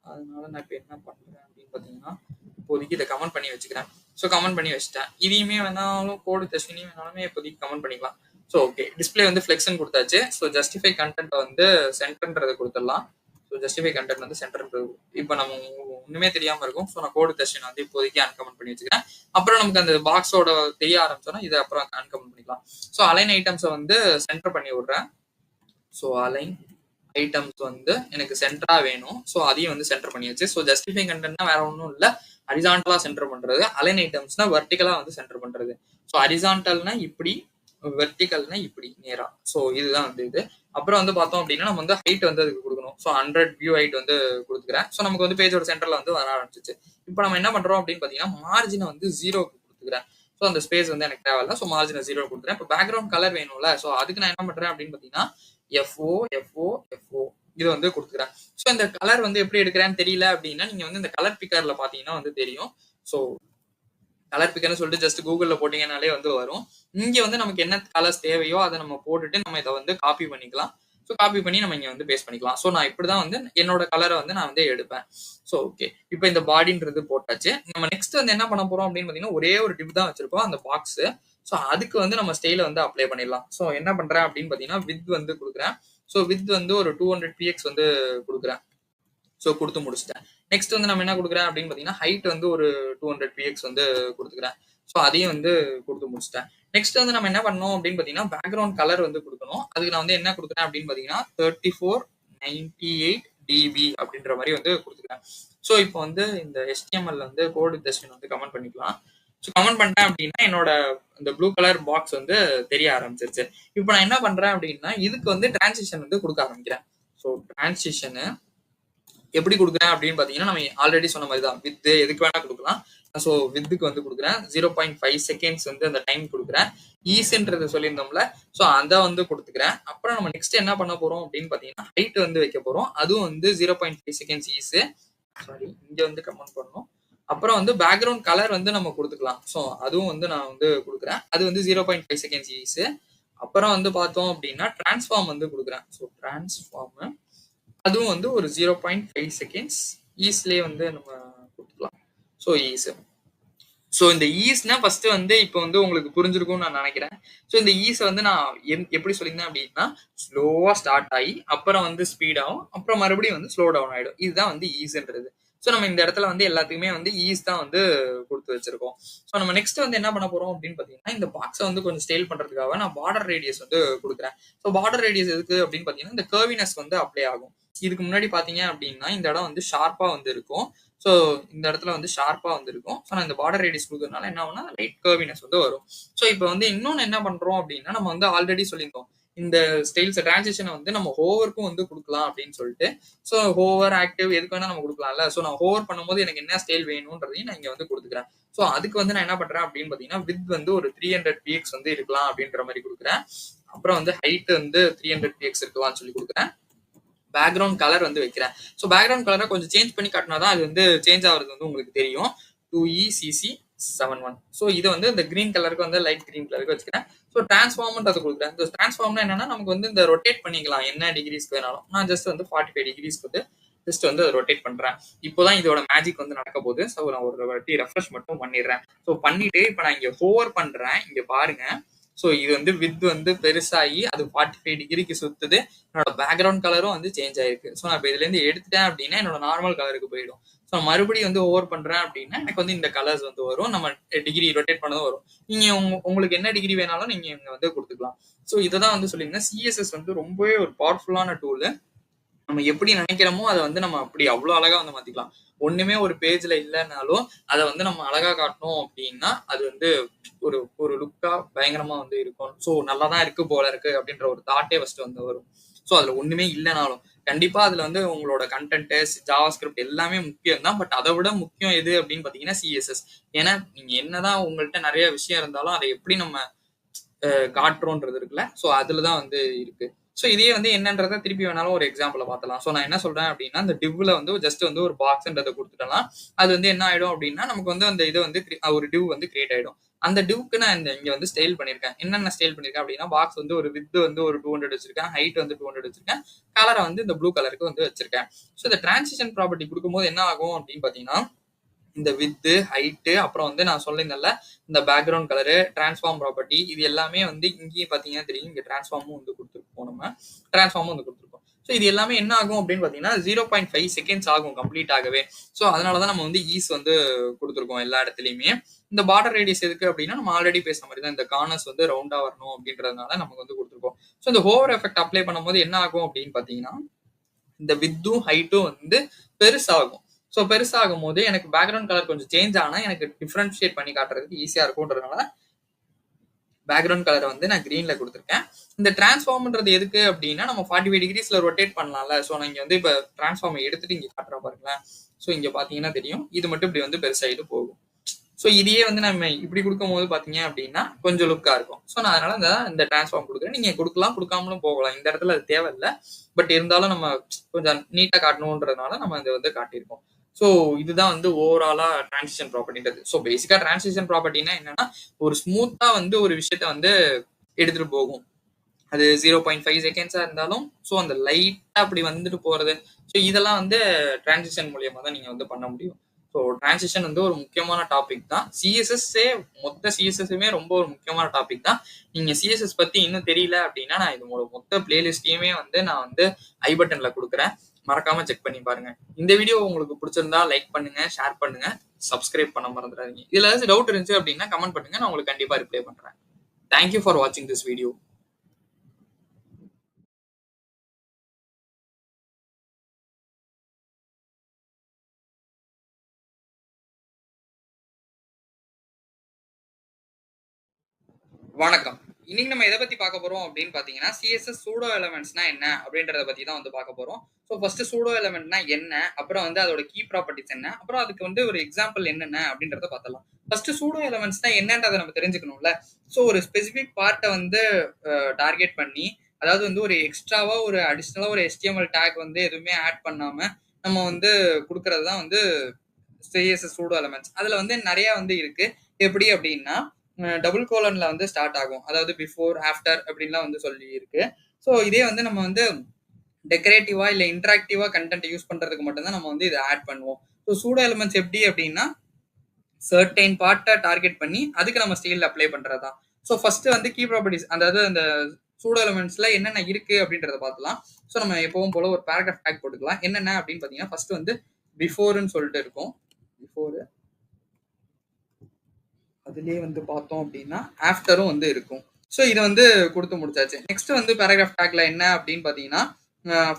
அதனால நான் இப்போ என்ன பண்றேன் அப்படின்னு பாத்தீங்கன்னா இப்போதைக்கு இதை கமெண்ட் பண்ணி வச்சுக்கிறேன். ஸோ கமெண்ட் பண்ணி வச்சுட்டேன். இதையுமே வேணாலும் கோடு டெஸ்டினையும் வேணாலுமே இப்போதைக்கு கமெண்ட் பண்ணிக்கலாம். ஸோ ஓகே, டிஸ்பிளே வந்து ஃப்ளெக்ஸ்ன்னு கொடுத்தாச்சு. ஸோ ஜஸ்டிஃபை கண்டென்ட் வந்து சென்டர்ன்றதை கொடுத்துடலாம். ஸோ ஜஸ்டிஃபை கண்டென்ட் வந்து சென்டர்ன்றது இப்போ நம்ம ஒண்ணுமே தெரியாம இருக்கும். ஸோ நான் கோடு டெஸ்டின் வந்து இப்போதைக்கு அன்கமெண்ட் பண்ணி வச்சுக்கிறேன். அப்புறம் நமக்கு அந்த பாக்ஸோட தெரிய ஆரம்பிச்சோன்னா இதை அப்புறம் அன்கமெண்ட் பண்ணிக்கலாம். ஸோ அலைன் ஐட்டம்ஸை வந்து சென்டர் பண்ணி விடுறேன். ஸோ அலைன் ஐட்டம்ஸ் வந்து எனக்கு சென்டரா வேணும். ஸோ அதையும் வந்து சென்டர் பண்ணியாச்சு. ஸோ ஜஸ்டிஃபை கண்டென்ட்னா வேற ஒன்றும் இல்லை, ஹரிசான்டலா சென்டர் பண்றது. அலைன் ஐட்டம்ஸ்னா வெர்டிகலா வந்து சென்டர் பண்றது. ஸோ ஹரிசான்டல்னா இப்படி, வெர்டிகல்னா இப்படி நேரா. ஸோ இதுதான் வந்து இது. அப்புறம் வந்து பார்த்தோம் அப்படின்னா நம்ம வந்து ஹைட் வந்து அதுக்கு கொடுக்கணும். ஸோ 100 வியூ ஹைட் வந்து கொடுத்துக்கிறேன். ஸோ நமக்கு வந்து பேஜோட சென்டர்ல வந்து வர ஆரம்பிச்சிச்சு. இப்போ நம்ம என்ன பண்றோம் அப்படின்னு பார்த்தீங்கன்னா மார்ஜினை வந்து 0க்கு கொடுத்துக்கிறேன். ஸோ அந்த ஸ்பேஸ் வந்து எனக்கு தேவையில்ல. ஸோ மார்ஜினை 0 கொடுத்துறேன். இப்போ பேக்ரவுண்ட் கலர் வேணும்ல, ஸோ அதுக்கு நான் என்ன பண்றேன் அப்படின்னு பார்த்தீங்கன்னா FO இது வந்து கொடுத்துக்கிறேன். ஸோ இந்த கலர் வந்து எப்படி எடுக்கிறேன்னு தெரியல அப்படின்னா நீங்க வந்து இந்த கலர் பிக்கர்ல பாத்தீங்கன்னா வந்து தெரியும். ஸோ கலர் பிக்கர்னு சொல்லிட்டு ஜஸ்ட் கூகுள்ல போட்டீங்கன்னாலே வந்து வரும். இங்க வந்து நமக்கு என்ன கலர்ஸ் தேவையோ அதை நம்ம போட்டுட்டு நம்ம இதை வந்து காப்பி பண்ணிக்கலாம். ஸோ காப்பி பண்ணி நம்ம இங்க வந்து பேஸ்ட் பண்ணிக்கலாம். ஸோ நான் இப்படிதான் வந்து என்னோட கலரை வந்து நான் வந்து எடுப்பேன். ஸோ ஓகே, இப்போ இந்த பாடின்றது போட்டாச்சு. நம்ம நெக்ஸ்ட் வந்து என்ன பண்ண போறோம் அப்படின்னு பாத்தீங்கன்னா ஒரே ஒரு டிவ் தான் வச்சிருக்கோம் அந்த பாக்ஸ். ஸோ அதுக்கு வந்து நம்ம ஸ்டைல வந்து அப்ளை பண்ணிடலாம். ஸோ என்ன பண்றேன் அப்படின்னு பாத்தீங்கன்னா வித் வந்து கொடுக்குறேன். ஸோ வித் வந்து ஒரு 200 px வந்து கொடுக்குறேன். ஸோ கொடுத்து முடிச்சிட்டேன். நெக்ஸ்ட் வந்து நம்ம என்ன கொடுக்குறேன் அப்படின்னு பாத்தீங்கன்னா ஹைட் வந்து ஒரு 200 px வந்து கொடுத்துக்கிறேன். ஸோ அதையும் வந்து கொடுத்து முடிச்சிட்டேன். நெக்ஸ்ட் வந்து நம்ம என்ன பண்ணோம் அப்படின்னு பாத்தீங்கன்னா பேக்ரவுண்ட் கலர் வந்து கொடுக்கணும். அதுக்கு நான் வந்து என்ன கொடுக்குறேன் அப்படின்னு பாத்தீங்கன்னா 3498 dB அப்படின்ற மாதிரி வந்து கொடுத்துக்கிறேன். ஸோ இப்போ வந்து இந்த HTML வந்து கோடு டெஸ்டின் வந்து கமெண்ட் பண்ணிக்கலாம். ஸோ கமெண்ட் பண்ணிட்டேன் அப்படின்னா என்னோட இந்த ப்ளூ கலர் பாக்ஸ் வந்து தெரிய ஆரம்பிச்சிருச்சு. இப்போ நான் என்ன பண்றேன் அப்படின்னா இதுக்கு வந்து டிரான்சிஷன் வந்து கொடுக்க ஆரம்பிக்கிறேன். ஸோ டிரான்சிஷனு எப்படி கொடுக்குறேன் அப்படின்னு பாத்தீங்கன்னா நம்ம ஆல்ரெடி சொன்ன மாதிரி தான் வித் எதுக்கு வேணா கொடுக்கலாம். ஸோ வித்துக்கு வந்து கொடுக்குறேன் 0.5 செகண்ட்ஸ் வந்து அந்த டைம் கொடுக்குறேன். ஈஸ்ன்றது சொல்லியிருந்தோம்ல, ஸோ அதை வந்து கொடுத்துக்கிறேன். அப்புறம் நம்ம நெக்ஸ்ட் என்ன பண்ண போறோம் அப்படின்னு பாத்தீங்கன்னா ஹைட் வந்து வைக்க போறோம். அதுவும் வந்து 0.5 செகண்ட்ஸ் ஈஸு. சாரி, இங்க வந்து கமெண்ட் பண்ணணும். அப்புறம் வந்து பேக்ரவுண்ட் கலர் வந்து நம்ம கொடுத்துக்கலாம். ஸோ அதுவும் வந்து நான் வந்து கொடுக்குறேன். அது வந்து 0.5 செகண்ட்ஸ் ஈஸு. அப்புறம் வந்து பார்த்தோம் அப்படின்னா டிரான்ஸ்ஃபார்ம் வந்து கொடுக்குறேன். ஸோ டிரான்ஸ்ஃபார்ம் அதுவும் வந்து ஒரு 0.5 செகண்ட்ஸ் ஈஸ்லேயே வந்து நம்ம கொடுத்துக்கலாம். So is. ஸோ இந்த ஈஸ்னா ஃபர்ஸ்ட் வந்து இப்போ வந்து உங்களுக்கு புரிஞ்சிருக்கும்னு நான் நினைக்கிறேன். ஸோ இந்த ஈஸை வந்து நான் எப்படி சொல்லியிருந்தேன் அப்படின்னா ஸ்லோவா ஸ்டார்ட் ஆகி அப்புறம் வந்து ஸ்பீட் ஆகும், அப்புறம் மறுபடியும் வந்து ஸ்லோ டவுன் ஆயிடும். இதுதான் வந்து ஈஸ்ன்றது. ஸோ நம்ம இந்த இடத்துல வந்து எல்லாத்துக்குமே வந்து ஈஸ் தான் வந்து கொடுத்து வச்சிருக்கோம். ஸோ நம்ம நெக்ஸ்ட் வந்து என்ன பண்ண போறோம் அப்படின்னு பாத்தீங்கன்னா இந்த பாக்ஸை வந்து கொஞ்சம் ஸ்டைல் பண்றதுக்காக நான் பார்டர் ரேடியஸ் வந்து கொடுக்குறேன். ஸோ பார்டர் ரேடியஸ் எதுக்கு அப்படின்னு பாத்தீங்கன்னா இந்த கர்வினஸ் வந்து அப்ளை ஆகும். இதுக்கு முன்னாடி பாத்தீங்க அப்படின்னா இந்த இடம் வந்து ஷார்ப்பா வந்து இருக்கும். ஸோ இந்த இடத்துல வந்து ஷார்ப்பா வந்து இருக்கும். ஸோ நான் இந்த பார்டர் ரேடியஸ் கொடுக்கறதுனால என்ன ஆகும்னா லைட் கர்வினஸ் வந்து வரும். ஸோ இப்போ வந்து இன்னொன்னு என்ன பண்றோம் அப்படின்னா நம்ம வந்து ஆல்ரெடி சொல்லியிருந்தோம் இந்த ஸ்டைல்ஸ் டிரான்சிஷனை வந்து நம்ம ஹோவருக்கும் வந்து கொடுக்கலாம் அப்படின்னு சொல்லிட்டு. ஸோ ஹோவர் ஆக்டிவ் எதுக்கு வேணா நம்ம கொடுக்கலாம்ல. ஸோ நான் ஹோவர் பண்ணும்போது எனக்கு என்ன ஸ்டைல் வேணும்ன்றதையும் நான் இங்க வந்து கொடுத்துக்கிறேன். ஸோ அதுக்கு வந்து நான் என்ன பண்றேன் அப்படின்னு பாத்தீங்கன்னா வித் வந்து ஒரு 300 px வந்து இருக்கலாம் அப்படின்ற மாதிரி கொடுக்குறேன். அப்புறம் வந்து ஹைட் வந்து 300 px இருக்கலாம்னு சொல்லி கொடுக்குறேன். பேக்ரவுண்ட் கலர் வந்து வைக்கிறேன். ஸோ பேக்ரவுண்ட் கலரை கொஞ்சம் சேஞ்ச் பண்ணி காட்டினாதான் அது வந்து சேஞ்ச் ஆகுறது வந்து உங்களுக்கு தெரியும். 2ECC71. ஸோ இது வந்து இந்த கிரீன் கலருக்கு வந்து லைட் கிரீன் கலருக்கு வச்சுக்கிறேன். ஸோ டிரான்ஸ்ஃபார்ம் அதை கொடுக்குறேன். இந்த டிரான்ஸ்ஃபார்ம்னா என்னன்னா நமக்கு வந்து இந்த ரொட்டேட் பண்ணிக்கலாம் என்ன டிகிரிஸ்க்கு வேணாலும். நான் ஜஸ்ட் வந்து 45 டிகிரிஸ்க்கு வந்து ஜஸ்ட் வந்து ரொட்டேட் பண்றேன். இப்போதான் இதோட மேஜிக் வந்து நடக்க போகுது. ஸோ நான் ஒரு வாட்டி ரெஃப்ரெஷ் மட்டும் பண்ணிடுறேன். ஸோ பண்ணிட்டு இப்போ நான் இங்க ஹோவர் பண்றேன். இங்க பாருங்க. ஸோ இது வந்து வித் வந்து பெருசாகி அது 45 டிகிரிக்கு சுத்துது. என்னோட பேக்ரவுண்ட் கலரும் வந்து சேஞ்ச் ஆயிருக்கு. ஸோ நான் இப்போ இதுல இருந்து எடுத்துட்டேன் அப்படின்னா என்னோட நார்மல் கலருக்கு போயிடும். ஸோ மறுபடியும் வந்து ஓவர் பண்றேன் அப்படின்னா எனக்கு வந்து இந்த கலர்ஸ் வந்து வரும். நம்ம டிகிரி ரொட்டேட் பண்ணதும் வரும். நீங்க உங்களுக்கு என்ன டிகிரி வேணாலும் நீங்க இங்க வந்து கொடுத்துக்கலாம். ஸோ இதை தான் வந்து சொல்லியிருந்தேன். CSS வந்து ரொம்பவே ஒரு பவர்ஃபுல்லான டூல். நம்ம எப்படி நினைக்கிறோமோ அதை வந்து நம்ம அப்படி அவ்வளோ அழகா வந்து மாத்திக்கலாம். ஒண்ணுமே ஒரு பேஜ்ல இல்லைன்னாலும் அதை வந்து நம்ம அழகா காட்டணும் அப்படின்னா அது வந்து ஒரு ஒரு லுக்கா பயங்கரமா வந்து இருக்கும். ஸோ நல்லாதான் இருக்கு போல இருக்கு அப்படின்ற ஒரு தாட்டே ஃபர்ஸ்ட் வந்து வரும். ஸோ அதுல ஒண்ணுமே இல்லைனாலும் கண்டிப்பா அதுல வந்து உங்களோட கண்டென்ட் ஜாவா ஸ்கிரிப்ட் எல்லாமே முக்கியம் தான். பட் அதை விட முக்கியம் எது அப்படின்னு பாத்தீங்கன்னா CSS. ஏன்னா நீங்க என்னதான் உங்கள்கிட்ட நிறைய விஷயம் இருந்தாலும் அதை எப்படி நம்ம காட்டுறோன்றது இருக்குல்ல. ஸோ அதுலதான் வந்து இருக்கு. ஸோ இதே வந்து என்னன்றதை திருப்பி வேணாலும் ஒரு எக்ஸாம்பிள பார்த்தலாம். ஸோ நான் என்ன சொல்றேன் அப்படின்னா இந்த டிவ்ல வந்து ஜஸ்ட் வந்து ஒரு பாக்ஸ்ன்றதை கொடுத்துட்டலாம். அது வந்து என்ன ஆயிடும் அப்படின்னா நமக்கு வந்து அந்த இது வந்து ஒரு டிவ் வந்து கிரியேட் ஆயிடும். அந்த டிவ்க்கு நான் இங்க வந்து ஸ்டைல் பண்ணிருக்கேன். என்னென்ன ஸ்டைல் பண்ணிருக்கேன் அப்படின்னா பாக்ஸ் வந்து ஒரு வித் வந்து ஒரு 200 வச்சிருக்கேன், ஹைட் வந்து 200 வச்சிருக்கேன், கலரை வந்து இந்த ப்ளூ கலருக்கு வந்து வச்சிருக்கேன். ஸோ இந்த டிரான்சிஷன் ப்ராப்பர்ட்டி கொடுக்கும்போது என்ன ஆகும் அப்படின்னு பாத்தீங்கன்னா இந்த வித்து, ஹைட்டு, அப்புறம் வந்து நான் சொல்லியிருந்தேன்ல இந்த பேக்ரவுண்ட் கலரு, டிரான்ஸ்ஃபார்ம் ப்ராப்பர்ட்டி இது எல்லாமே வந்து இங்கேயும் பார்த்தீங்கன்னா தெரியும். இங்க டிரான்ஸ்ஃபார்மும் வந்து குடுத்துருப்போம் நம்ம. டிரான்ஸ்ஃபார்மும் வந்து குடுத்துருப்போம். ஸோ இது எல்லாமே என்ன ஆகும் அப்படின்னு பார்த்தீங்கன்னா 0.5 செகண்ட்ஸ் ஆகும் கம்ப்ளீட் ஆகவே. ஸோ அதனால தான் நம்ம வந்து ஈஸ் வந்து குடுத்துருக்கோம் எல்லா இடத்துலயுமே. இந்த பார்டர் ரேடியஸ் எதுக்கு அப்படின்னா நம்ம ஆல்ரெடி பேசின மாதிரி தான் இந்த கார்னர்ஸ் வந்து ரவுண்டா வரணும் அப்படின்றதுனால நமக்கு வந்து குடுத்துருக்கோம். ஸோ இந்த ஹோவர் எஃபெக்ட் அப்ளை பண்ணும்போது என்ன ஆகும் அப்படின்னு பார்த்தீங்கன்னா இந்த வித்தும் ஹைட்டும் வந்து பெருசாகும். ஸோ பெருசாகும் போது எனக்கு பேக்ரவுண்ட் கலர் கொஞ்சம் சேஞ்ச் ஆனா எனக்கு டிஃபரன்ஷியேட் பண்ணி காட்டுறதுக்கு ஈஸியா இருக்கும்ன்றதுனால பேக்ரவுண்ட் கலரை வந்து நான் கிரீன்ல கொடுத்துருக்கேன். இந்த டிரான்ஸ்ஃபார்ம்ன்றது எதுக்கு அப்படின்னா நம்ம 45 டிகிரிஸ்ல ரொட்டேட் பண்ணலாம்ல. ஸோ நான் இங்க வந்து இப்போ டிரான்ஸ்ஃபார்மை எடுத்துட்டு இங்க காட்டுறேன் பாருங்களேன். ஸோ இங்க பாத்தீங்கன்னா தெரியும். இது மட்டும் இப்படி வந்து பெருசாயிட்டு போகும். ஸோ இதையே வந்து நம்ம இப்படி கொடுக்கும் போது பாத்தீங்க அப்படின்னா கொஞ்சம் லுக்கா இருக்கும். ஸோ நான் அதனால இந்த டிரான்ஸ்ஃபார்ம் கொடுக்குறேன். நீங்க கொடுக்கலாம் கொடுக்காமலும் போகலாம். இந்த இடத்துல அது தேவையில்லை. பட் இருந்தாலும் நம்ம கொஞ்சம் நீட்டா காட்டணுன்றதுனால நம்ம இதை வந்து காட்டியிருக்கோம். ஸோ இதுதான் வந்து ஓவராலா டிரான்சிஷன் ப்ராப்பர்ட்டின்றது. ஸோ பேசிக்கா டிரான்சிஷன் ப்ராப்பர்ட்டினா என்னன்னா ஒரு ஸ்மூத்தா வந்து ஒரு விஷயத்த வந்து எடுத்துட்டு போகும். அது 0.5 செகண்ட்ஸா இருந்தாலும் ஸோ அந்த லைட்டா அப்படி வந்துட்டு போறது. ஸோ இதெல்லாம் வந்து டிரான்சிஷன் மூலியமா தான் நீங்க வந்து பண்ண முடியும். ஸோ டிரான்சிஷன் வந்து ஒரு முக்கியமான டாபிக் தான். சிஎஸ்எஸ்ஸே மொத்த சிஎஸ்எஸ்ஸுமே ரொம்ப ஒரு முக்கியமான டாபிக் தான். நீங்க சிஎஸ்எஸ் பத்தி இன்னும் தெரியல அப்படின்னா நான் இதோட மொத்த பிளேலிஸ்டையுமே வந்து நான் வந்து ஐ பட்டன்ல கொடுக்குறேன். மறக்காம செக் பண்ணி பாருங்க. இந்த வீடியோ உங்களுக்கு பிடிச்சிருந்தா லைக் பண்ணுங்க, ஷேர் பண்ணுங்க, சப்ஸ்கிரைப் பண்ண மறந்துடாதீங்க. இதுல ஏதாச்சும் டவுட் இருந்துச்சு அப்படின்னா கமெண்ட் பண்ணுங்க. நான் உங்களுக்கு கண்டிப்பா ரிப்ளை பண்றேன். தேங்க்யூ ஃபார் வாட்சிங் திஸ் வீடியோ. வணக்கம். இன்னைக்கு நம்ம எதை பத்தி பார்க்க போறோம் அப்படின்னு பாத்தீங்கன்னா சிஎஸ்எஸ் சூடோ எலமெண்ட்ஸ்னா என்ன அப்படின்றத பத்தி தான் வந்து பார்க்க போறோம். ஸோ ஃபர்ஸ்ட் சூடோ எலமெண்ட்னா என்ன, அப்புறம் வந்து அதோட கீ ப்ராப்பர்ட்டிஸ் என்ன, அப்புறம் அதுக்கு வந்து ஒரு எக்ஸாம்பிள் என்னென்ன அப்படின்றத பார்த்தலாம். ஃபர்ஸ்ட் சூடோ எலமெண்ட்ஸ்னா என்னன்றதை நம்ம தெரிஞ்சுக்கணும்ல. ஸோ ஒரு ஸ்பெசிபிக் பார்ட்டை வந்து டார்கெட் பண்ணி அதாவது வந்து ஒரு எக்ஸ்ட்ராவா ஒரு அடிஷ்னலா ஒரு HTML டேக் வந்து எதுவுமே ஆட் பண்ணாம நம்ம வந்து கொடுக்கறது தான் வந்து சிஎஸ்எஸ் சூடோ எலமெண்ட்ஸ். அதுல வந்து நிறைய வந்து இருக்கு. எப்படி அப்படின்னா டபுள் கோலன்ல வந்து ஸ்டார்ட் ஆகும். அதாவது பிஃபோர் ஆஃப்டர் அப்படின்லாம் வந்து சொல்லி இருக்கு. ஸோ இதே வந்து நம்ம வந்து டெக்கரேட்டிவா இல்ல இன்டராக்டிவா கண்டென்ட் யூஸ் பண்றதுக்கு மட்டும் தான் நம்ம வந்து இதை ஆட் பண்ணுவோம். ஸோ சூடோ எலிமெண்ட்ஸ் எப்படி அப்படின்னா சர்டைன் பார்ட்டை டார்கெட் பண்ணி அதுக்கு நம்ம ஸ்டைல் அப்ளை பண்றதுதான். ஸோ ஃபர்ஸ்ட் வந்து கீ ப்ராப்பர்ட்டிஸ் அதாவது அந்த சூடோ எலிமெண்ட்ஸ்ல என்னென்ன இருக்கு அப்படின்றத பார்க்கலாம். ஸோ நம்ம எப்பவும் போல ஒரு பேராகிராஃப் டேக் போட்டுக்கலாம். என்னென்ன அப்படின்னு பாத்தீங்கன்னா ஃபர்ஸ்ட் வந்து பிஃபோர்னு சொல்லிட்டு இருக்கும். பிஃபோர் அதுலயே வந்து பார்த்தோம் அப்படின்னா ஆஃப்டரும் வந்து இருக்கும். ஸோ இதை வந்து கொடுத்து முடிச்சாச்சு. நெக்ஸ்ட் வந்து பேராகிராஃப் டேக்ல என்ன அப்படின்னு பாத்தீங்கன்னா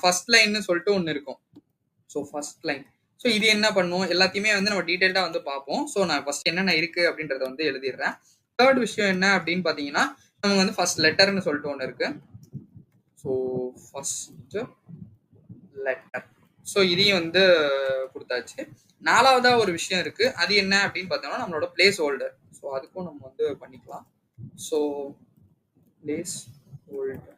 ஃபர்ஸ்ட் லைன்னு சொல்லிட்டு ஒன்று இருக்கும். So first line. ஸோ இது என்ன பண்ணும் எல்லாத்தையுமே வந்து நம்ம டீட்டெயில்டா வந்து பார்ப்போம். ஸோ நான் ஃபர்ஸ்ட் என்னென்ன இருக்கு அப்படின்றத வந்து எழுதிடுறேன். தேர்ட் விஷயம் என்ன அப்படின்னு பாத்தீங்கன்னா நமக்கு வந்து ஃபர்ஸ்ட் லெட்டர்னு சொல்லிட்டு ஒன்று இருக்கு. So first letter. ஸோ இதையும் வந்து கொடுத்தாச்சு. நாலாவதா ஒரு விஷயம் இருக்கு. அது என்ன அப்படின்னு பார்த்தோம்னா நம்மளோட பிளேஸ் ஹோல்டர். ஸோ அதுக்கும் நம்ம வந்து பண்ணிக்கலாம். So place holder.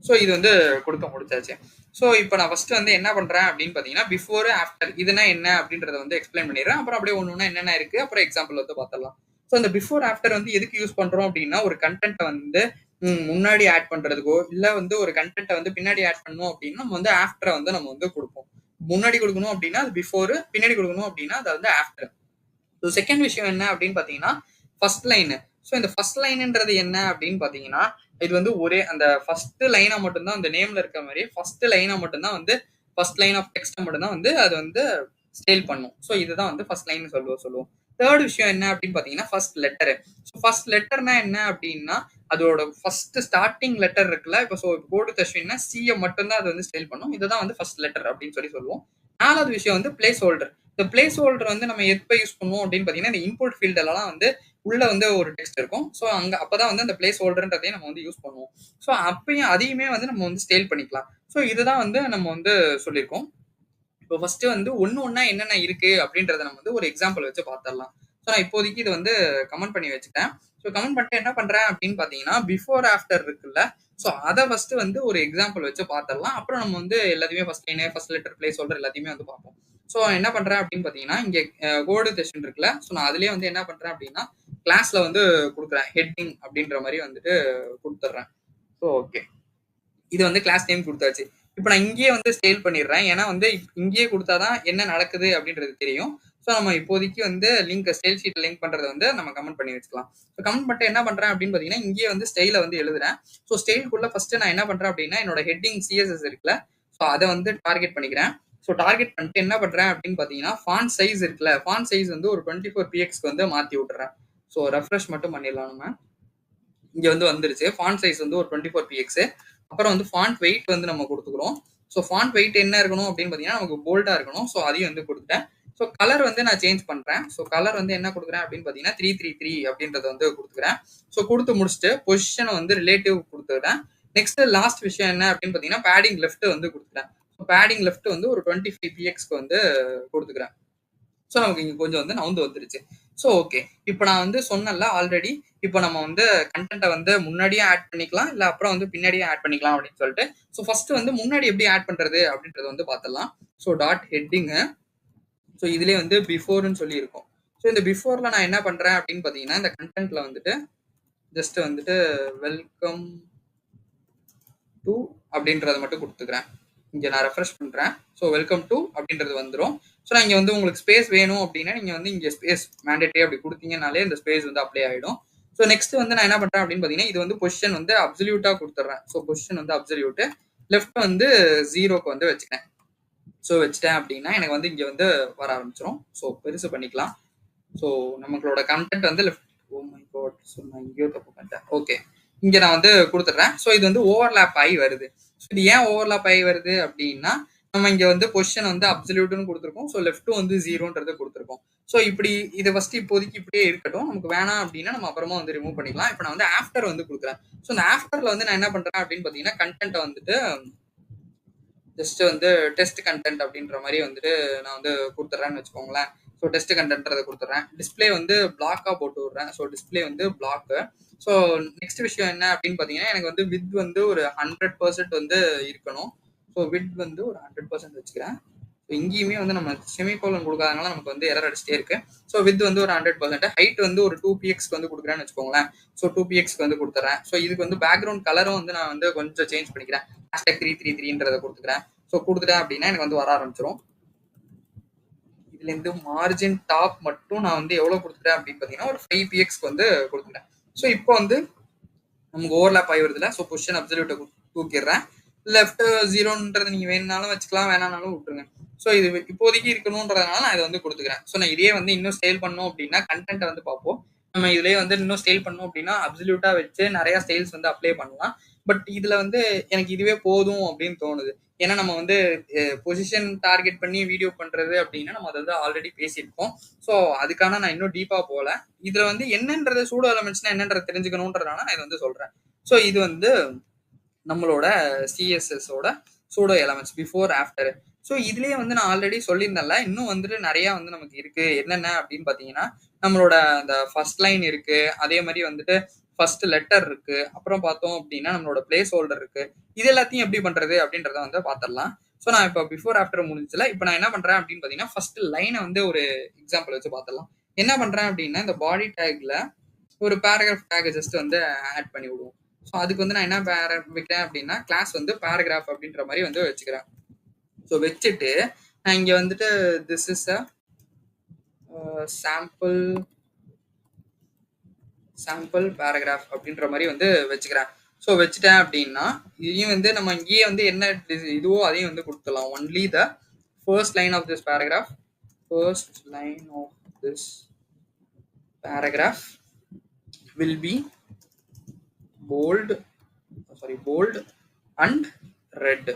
ஸோ இது வந்து கொடுத்து முடிச்சாச்சு. ஸோ இப்போ நான் ஃபர்ஸ்ட் வந்து என்ன பண்றேன் அப்படின்னு பார்த்தீங்கன்னா பிஃபோர் ஆஃப்டர் இதுனா என்ன அப்படின்றத வந்து எக்ஸ்பிளைன் பண்ணிடுறேன். அப்புறம் அப்படியே ஒன்று என்னென்ன இருக்கு அப்புறம் எக்ஸாம்பிள் வந்து பார்த்தலாம். ஸோ இந்த பிஃபோர் ஆஃப்டர் வந்து எதுக்கு யூஸ் பண்றோம் அப்படின்னா ஒரு கண்டென்ட்டை வந்து முன்னாடி ஆட் பண்றதுக்கோ இல்ல வந்து ஒரு கண்டென்ட்டை வந்து பின்னாடி ஆட் பண்ணணும் அப்படின்னா நம்ம வந்து ஆஃப்டரை வந்து நம்ம வந்து கொடுப்போம். முன்னாடி கொடுக்கணும் அப்படின்னா அது பிஃபோர், பின்னாடி கொடுக்கணும் அப்படின்னா அது வந்து ஆஃப்டர். ஸோ செகண்ட் விஷயம் என்ன அப்படின்னு பாத்தீங்கன்னா ஃபர்ஸ்ட் லைன். ஸோ இந்த ஃபர்ஸ்ட் லைன்ன்றது என்ன அப்படின்னு பாத்தீங்கன்னா இது வந்து ஒரே அந்த ஃபர்ஸ்ட் லைனை மட்டும்தான் அந்த நேம்ல இருக்க மாதிரி ஃபர்ஸ்ட் லைனை மட்டும்தான் வந்து ஃபர்ஸ்ட் லைன் ஆஃப் டெக்ஸ்ட் மட்டும் தான் வந்து அது வந்து ஸ்டைல் பண்ணும். ஸோ இதுதான் வந்து ஃபர்ஸ்ட் லைன் சொல்லுவோம். தேர்ட் விஷயம் என்ன அப்படின்னு பாத்தீங்கன்னா ஃபர்ஸ்ட் லெட்டர். ஸோ ஃபர்ஸ்ட் லெட்டர்னா என்ன அப்படின்னா அதோட ஃபர்ஸ்ட் ஸ்டார்டிங் லெட்டர் இருக்குல்ல. இப்போ ஸோ கோடு தஷ்வின்னா சியை மட்டும்தான் அது வந்து ஸ்டைல் பண்ணும். இதுதான் வந்து ஃபர்ஸ்ட் லெட்டர் அப்படின்னு சொல்லுவோம். நாலாவது விஷயம் வந்து பிளேஸ் ஹோல்டர். இந்த பிளேஸ் ஹோல்டர் வந்து நம்ம எப்போ யூஸ் பண்ணுவோம் அப்படின்னு பாத்தீங்கன்னா இந்த இன்புட் ஃபீல்டெல்லாம் வந்து உள்ள வந்து ஒரு டெக்ஸ்ட் இருக்கும். ஸோ அங்க அப்பதான் வந்து அந்த பிளேஸ் ஹோல்டர்ன்றதையும் நம்ம வந்து யூஸ் பண்ணுவோம். ஸோ அப்பயும் அதையுமே வந்து நம்ம வந்து ஸ்டைல் பண்ணிக்கலாம். ஸோ இதுதான் வந்து நம்ம வந்து சொல்லியிருக்கோம். இப்போ ஃபர்ஸ்ட் வந்து ஒன்னா என்னென்ன இருக்கு அப்படின்றத நம்ம வந்து ஒரு எக்ஸாம்பிள் வச்சு பார்த்துடலாம். ஸோ நான் இப்போதைக்கு இது வந்து கமெண்ட் பண்ணி வச்சுட்டேன். ஸோ கமெண்ட் பண்ணிட்டு என்ன பண்றேன் அப்படின்னு பாத்தீங்கன்னா பிஃபோர் ஆஃப்டர் இருக்குல்ல. ஸோ அதை ஃபர்ஸ்ட் வந்து ஒரு எக்ஸாம்பிள் வச்சு பார்த்துடலாம். அப்புறம் நம்ம வந்து எல்லாத்தையுமே first line first letter place holder எல்லாத்தையுமே வந்து பார்ப்போம். ஸோ என்ன பண்றேன் அப்படின்னு பாத்தீங்கன்னா இங்க கோடு செஷன் இருக்குல்ல. ஸோ நான் அதுலயே வந்து என்ன பண்றேன் அப்படின்னா கிளாஸ்ல வந்து கொடுக்குறேன் ஹெட்டிங் அப்படின்ற மாதிரி வந்துட்டு கொடுத்துட்றேன். ஸோ ஓகே இது வந்து கிளாஸ் நேம் கொடுத்தாச்சு. இப்போ நான் இங்கேயே வந்து ஸ்டைல் பண்ணிடுறேன். ஏன்னா வந்து இங்கேயே கொடுத்தாதான் என்ன நடக்குது அப்படின்றது தெரியும். ஸோ நம்ம இப்போதைக்கு வந்து ஸ்டைல் ஷீட் லிங்க் பண்றதை வந்து நம்ம கமெண்ட் பண்ணி வச்சுக்கலாம். ஸோ கமெண்ட் பண்ணிட்டு என்ன பண்றேன் அப்படின்னு பார்த்தீங்கன்னா, இங்கேயே வந்து ஸ்டைலை வந்து எழுதுறேன். ஸோ ஸ்டைலுக்குள்ள ஃபர்ஸ்ட் நான் என்ன பண்றேன் அப்படின்னா, என்னோட ஹெட்டிங் சிஎஸ்எஸ் இருக்குல்ல, ஸோ அதை வந்து டார்கெட் பண்ணிக்கிறேன். ஸோ டார்கெட் பண்ணிட்டு என்ன பண்றேன் அப்படின்னு பார்த்தீங்கன்னா, ஃபாண்ட் சைஸ் இருக்குல்ல, ஃபாண்ட் சைஸ் வந்து ஒரு 24 pxக்கு வந்து மாத்தி விட்டுறேன். ஸோ ரெஃப்ரெஷ் மட்டும் பண்ணிடலாம் நம்ம. இங்க வந்து வந்துருச்சு. ஃபாண்ட் சைஸ் வந்து ஒரு 24 px. அப்புறம் வந்து ஃபாண்ட் வெயிட் வந்து நம்ம கொடுத்துக்கிறோம். ஸோ ஃபாண்ட் வெயிட் என்ன இருக்கணும் அப்படின்னு பார்த்தீங்கன்னா, நமக்கு போல்டா இருக்கணும். ஸோ அதையும் வந்து கொடுத்துட்டேன். ஸோ கலர் வந்து நான் சேஞ்ச் பண்றேன். ஸோ கலர் வந்து என்ன கொடுக்குறேன் அப்படின்னு பார்த்தீங்கன்னா, 333 அப்படின்றத வந்து கொடுத்துக்கிறேன். ஸோ கொடுத்து முடிச்சுட்டு பொசிஷனை வந்து ரிலேட்டிவ் கொடுத்துக்கிறேன். நெக்ஸ்ட் லாஸ்ட் விஷயம் என்ன அப்படின்னு பார்த்தீங்கன்னா, பேடிங் லெஃப்ட் வந்து கொடுத்துக்கிறேன். ஸோ பேடிங் லெஃப்ட் வந்து ஒரு 25 pxக்கு வந்து கொடுத்துக்கிறேன். ஸோ நமக்கு இங்க கொஞ்சம் வந்து நவுந்து வந்துருச்சு. So okay. இப்போ நான் வந்து சொன்னேன்ல ஆல்ரெடி, இப்போ நம்ம வந்து கண்டென்ட்டை வந்து முன்னாடியே ஆட் பண்ணிக்கலாம், இல்ல அப்புறம் வந்து பின்னாடியே ஆட் பண்ணிக்கலாம் அப்படின்னு சொல்லிட்டு. ஸோ ஃபர்ஸ்ட் வந்து முன்னாடி எப்படி ஆட் பண்றது அப்படின்றத வந்து பார்த்துடலாம். So dot heading. ஸோ இதுலேயே வந்து பிஃபோர்னு சொல்லி இருக்கும். ஸோ இந்த பிஃபோர்ல நான் என்ன பண்றேன் அப்படின்னு பார்த்தீங்கன்னா, இந்த கண்டென்ட்ல வந்துட்டு ஜஸ்ட் வந்துட்டு வெல்கம் டு அப்படின்றத மட்டும் கொடுத்துக்கிறேன். இங்க நான் ரெஃப்ரெஷ் பண்றேன். ஸோ வெல்கம் டு அப்படின்றது வந்துடும். ஸோ நான் இங்க வந்து உங்களுக்கு ஸ்பேஸ் வேணும் அப்படின்னா நீங்க வந்து இங்க ஸ்பேஸ் மேண்டேட்டரி அப்படி கொடுத்தீங்கனாலே இந்த ஸ்பேஸ் வந்து அப்ளை ஆயிடும். ஸோ நெக்ஸ்ட் வந்து நான் என்ன பண்றேன் அப்படின்னு பார்த்தீங்கன்னா, இது வந்து பொசிஷன் வந்து அப்சல்யூட்டா கொடுத்துட்றேன். ஸோ பொசிஷன் வந்து அப்சல்யூட், லெஃப்ட் வந்து 0க்கு வந்து வச்சுட்டேன். ஸோ வச்சுட்டேன் அப்படின்னா எனக்கு வந்து இங்க வந்து வர ஆரம்பிச்சிடும். ஸோ பெருசு பண்ணிக்கலாம். ஸோ நம்மளோட கண்டென்ட் வந்து left. Oh my God, so நான் இங்கேயோ தப்பு பண்ணிட்டேன். ஓகே, இங்க நான் வந்து கொடுத்துட்றேன். ஸோ இது வந்து ஓவர்லேப் ஆகி வருது. ஸோ இது ஏன் ஓவர்லேப் ஆகி வருது அப்படின்னா, நம்ம இங்க வந்து பொசிஷன் வந்து அப்சல்யூட்னு கொடுத்துருக்கோம். ஸோ லெஃப்ட்டும் வந்து 0ன்றது கொடுத்துருக்கோம். ஸோ இப்படி இதை ஃபர்ஸ்ட் இப்போதைக்கு இப்படியே இருக்கட்டும். நமக்கு வேணாம் அப்படின்னா நம்ம அப்புறமா வந்து ரிமூவ் பண்ணிக்கலாம். இப்போ நான் வந்து ஆஃப்டர் வந்து கொடுக்குறேன். ஸோ இந்த ஆஃப்டர்ல வந்து நான் என்ன பண்றேன் அப்படின்னு பார்த்தீங்கன்னா, கண்டென்ட்டை வந்துட்டு ஜஸ்ட் வந்து டெஸ்ட் கண்டென்ட் அப்படின்ற மாதிரி வந்துட்டு நான் வந்து கொடுத்துட்றேன்னு வச்சுக்கோங்களேன். ஸோ டெஸ்ட் கண்டென்ட்றதை கொடுத்துட்றேன். டிஸ்பிளே வந்து பிளாக்கா போட்டு விடுறேன். ஸோ டிஸ்பிளே வந்து பிளாக்கு. ஸோ நெக்ஸ்ட் விஷயம் என்ன அப்படின்னு பார்த்தீங்கன்னா, எனக்கு வந்து வித் வந்து ஒரு 100% வந்து இருக்கணும். ஸோ வித் வந்து ஒரு 100% வச்சுக்கிறேன். இங்கேயுமே வந்து நம்ம செமிகோலன் கொடுக்காதனால நமக்கு வந்து எரர் அடிச்சுட்டே இருக்கு. ஸோ வித் வந்து ஒரு 100%, ஹைட் வந்து ஒரு 2 pxக்கு வந்து கொடுக்குறேன்னு வச்சுக்கோங்களேன். ஸோ 2 pxக்கு வந்து கொடுத்துறேன். ஸோ இதுக்கு வந்து பேக்ரவுண்ட் கலரும் வந்து நான் வந்து கொஞ்சம் சேஞ்ச் பண்ணிக்கிறேன். #333ன்றதை கொடுத்துக்கிறேன். ஸோ கொடுத்துட்டேன் அப்படின்னா எனக்கு வந்து வர ஆரம்பிச்சிடும். இதுல இருந்து மார்ஜின் டாப் மட்டும் நான் வந்து எவ்வளவு கொடுத்துட்டேன் அப்படின்னு பார்த்தீங்கன்னா, ஒரு 5 pxக்கு வந்து கொடுத்துட்டேன். ஸோ இப்போ வந்து நமக்கு ஓவர்லேப் ஆகி வருதுல. ஸோ பொசிஷன் அப்சல்யூட்டை தூக்கிடுறேன். லெஃப்ட் 0ன்றது நீங்க வேணும்னாலும் வச்சுக்கலாம், வேணாம்னாலும் விட்டுருங்க. ஸோ இது இப்போதைக்கு இருக்கணும்ன்றதுனால நான் இதை வந்து கொடுத்துக்கிறேன். ஸோ நான் இதே வந்து இன்னும் ஸ்டைல் பண்ணோம் அப்படின்னா கண்டென்ட்டை வந்து பார்ப்போம். நம்ம இதுலேயே வந்து இன்னும் ஸ்டைல் பண்ணோம் அப்படின்னா அப்சல்யூட்டா வச்சு நிறைய ஸ்டைல்ஸ் வந்து அப்ளை பண்ணலாம். பட் இதுல வந்து எனக்கு இதுவே போதும் அப்படின்னு தோணுது. ஏன்னா நம்ம வந்து பொசிஷன் டார்கெட் பண்ணி வீடியோ பண்றது அப்படின்னா நம்ம அதை வந்து ஆல்ரெடி பேசியிருக்கோம். ஸோ அதுக்கான நான் இன்னும் டீப்பா போல. இதுல வந்து என்னன்றது சூடோ எலமெண்ட்ஸ்னா என்னன்றது தெரிஞ்சுக்கணுன்றதுனால நான் இதை வந்து சொல்றேன். ஸோ இது வந்து நம்மளோட சிஎஸ்எஸோட pseudo elements before after. So இதுலயே வந்து நான் ஆல்ரெடி சொல்லியிருந்தேன்ல, இன்னும் வந்துட்டு நிறைய வந்து நமக்கு இருக்கு. என்னென்ன அப்படின்னு பார்த்தீங்கன்னா, நம்மளோட அந்த ஃபர்ஸ்ட் லைன் இருக்கு, அதே மாதிரி வந்துட்டு ஃபர்ஸ்ட் லெட்டர் இருக்கு, அப்புறம் பார்த்தோம் அப்படின்னா நம்மளோட பிளேஸ் ஹோல்டர் இருக்கு. இது எல்லாத்தையும் எப்படி பண்றது அப்படின்றத வந்து பார்த்துடலாம். ஸோ நான் இப்போ பிஃபோர் ஆஃப்டர் முடிஞ்சுல, இப்போ நான் என்ன பண்றேன் அப்படின்னு பார்த்தீங்கன்னா, ஃபர்ஸ்ட் லைனை வந்து ஒரு எக்ஸாம்பிள் வச்சு பார்த்துடலாம். என்ன பண்றேன் அப்படின்னா, இந்த பாடி டேக்ல ஒரு பேராகிராஃப் டேக் ஜஸ்ட் வந்து ஆட் பண்ணி விடுவோம். ஸோ அதுக்கு வந்து நான் என்ன வைக்கிறேன் அப்படின்னா, கிளாஸ் வந்து பேராகிராஃப் அப்படின்ற மாதிரி வந்து வச்சுக்கிறேன். ஸோ வச்சுட்டு நான் இங்க வந்துட்டு this is a sample paragraph அப்படின்ற மாதிரி வந்து வச்சுக்கிறேன். ஸோ வச்சுட்டேன் அப்படின்னா இதையும் வந்து நம்ம இங்கேயே வந்து என்ன இதுவோ அதையும் வந்து கொடுத்துடலாம். Only the first line of this paragraph, first line of this paragraph will be bold and red.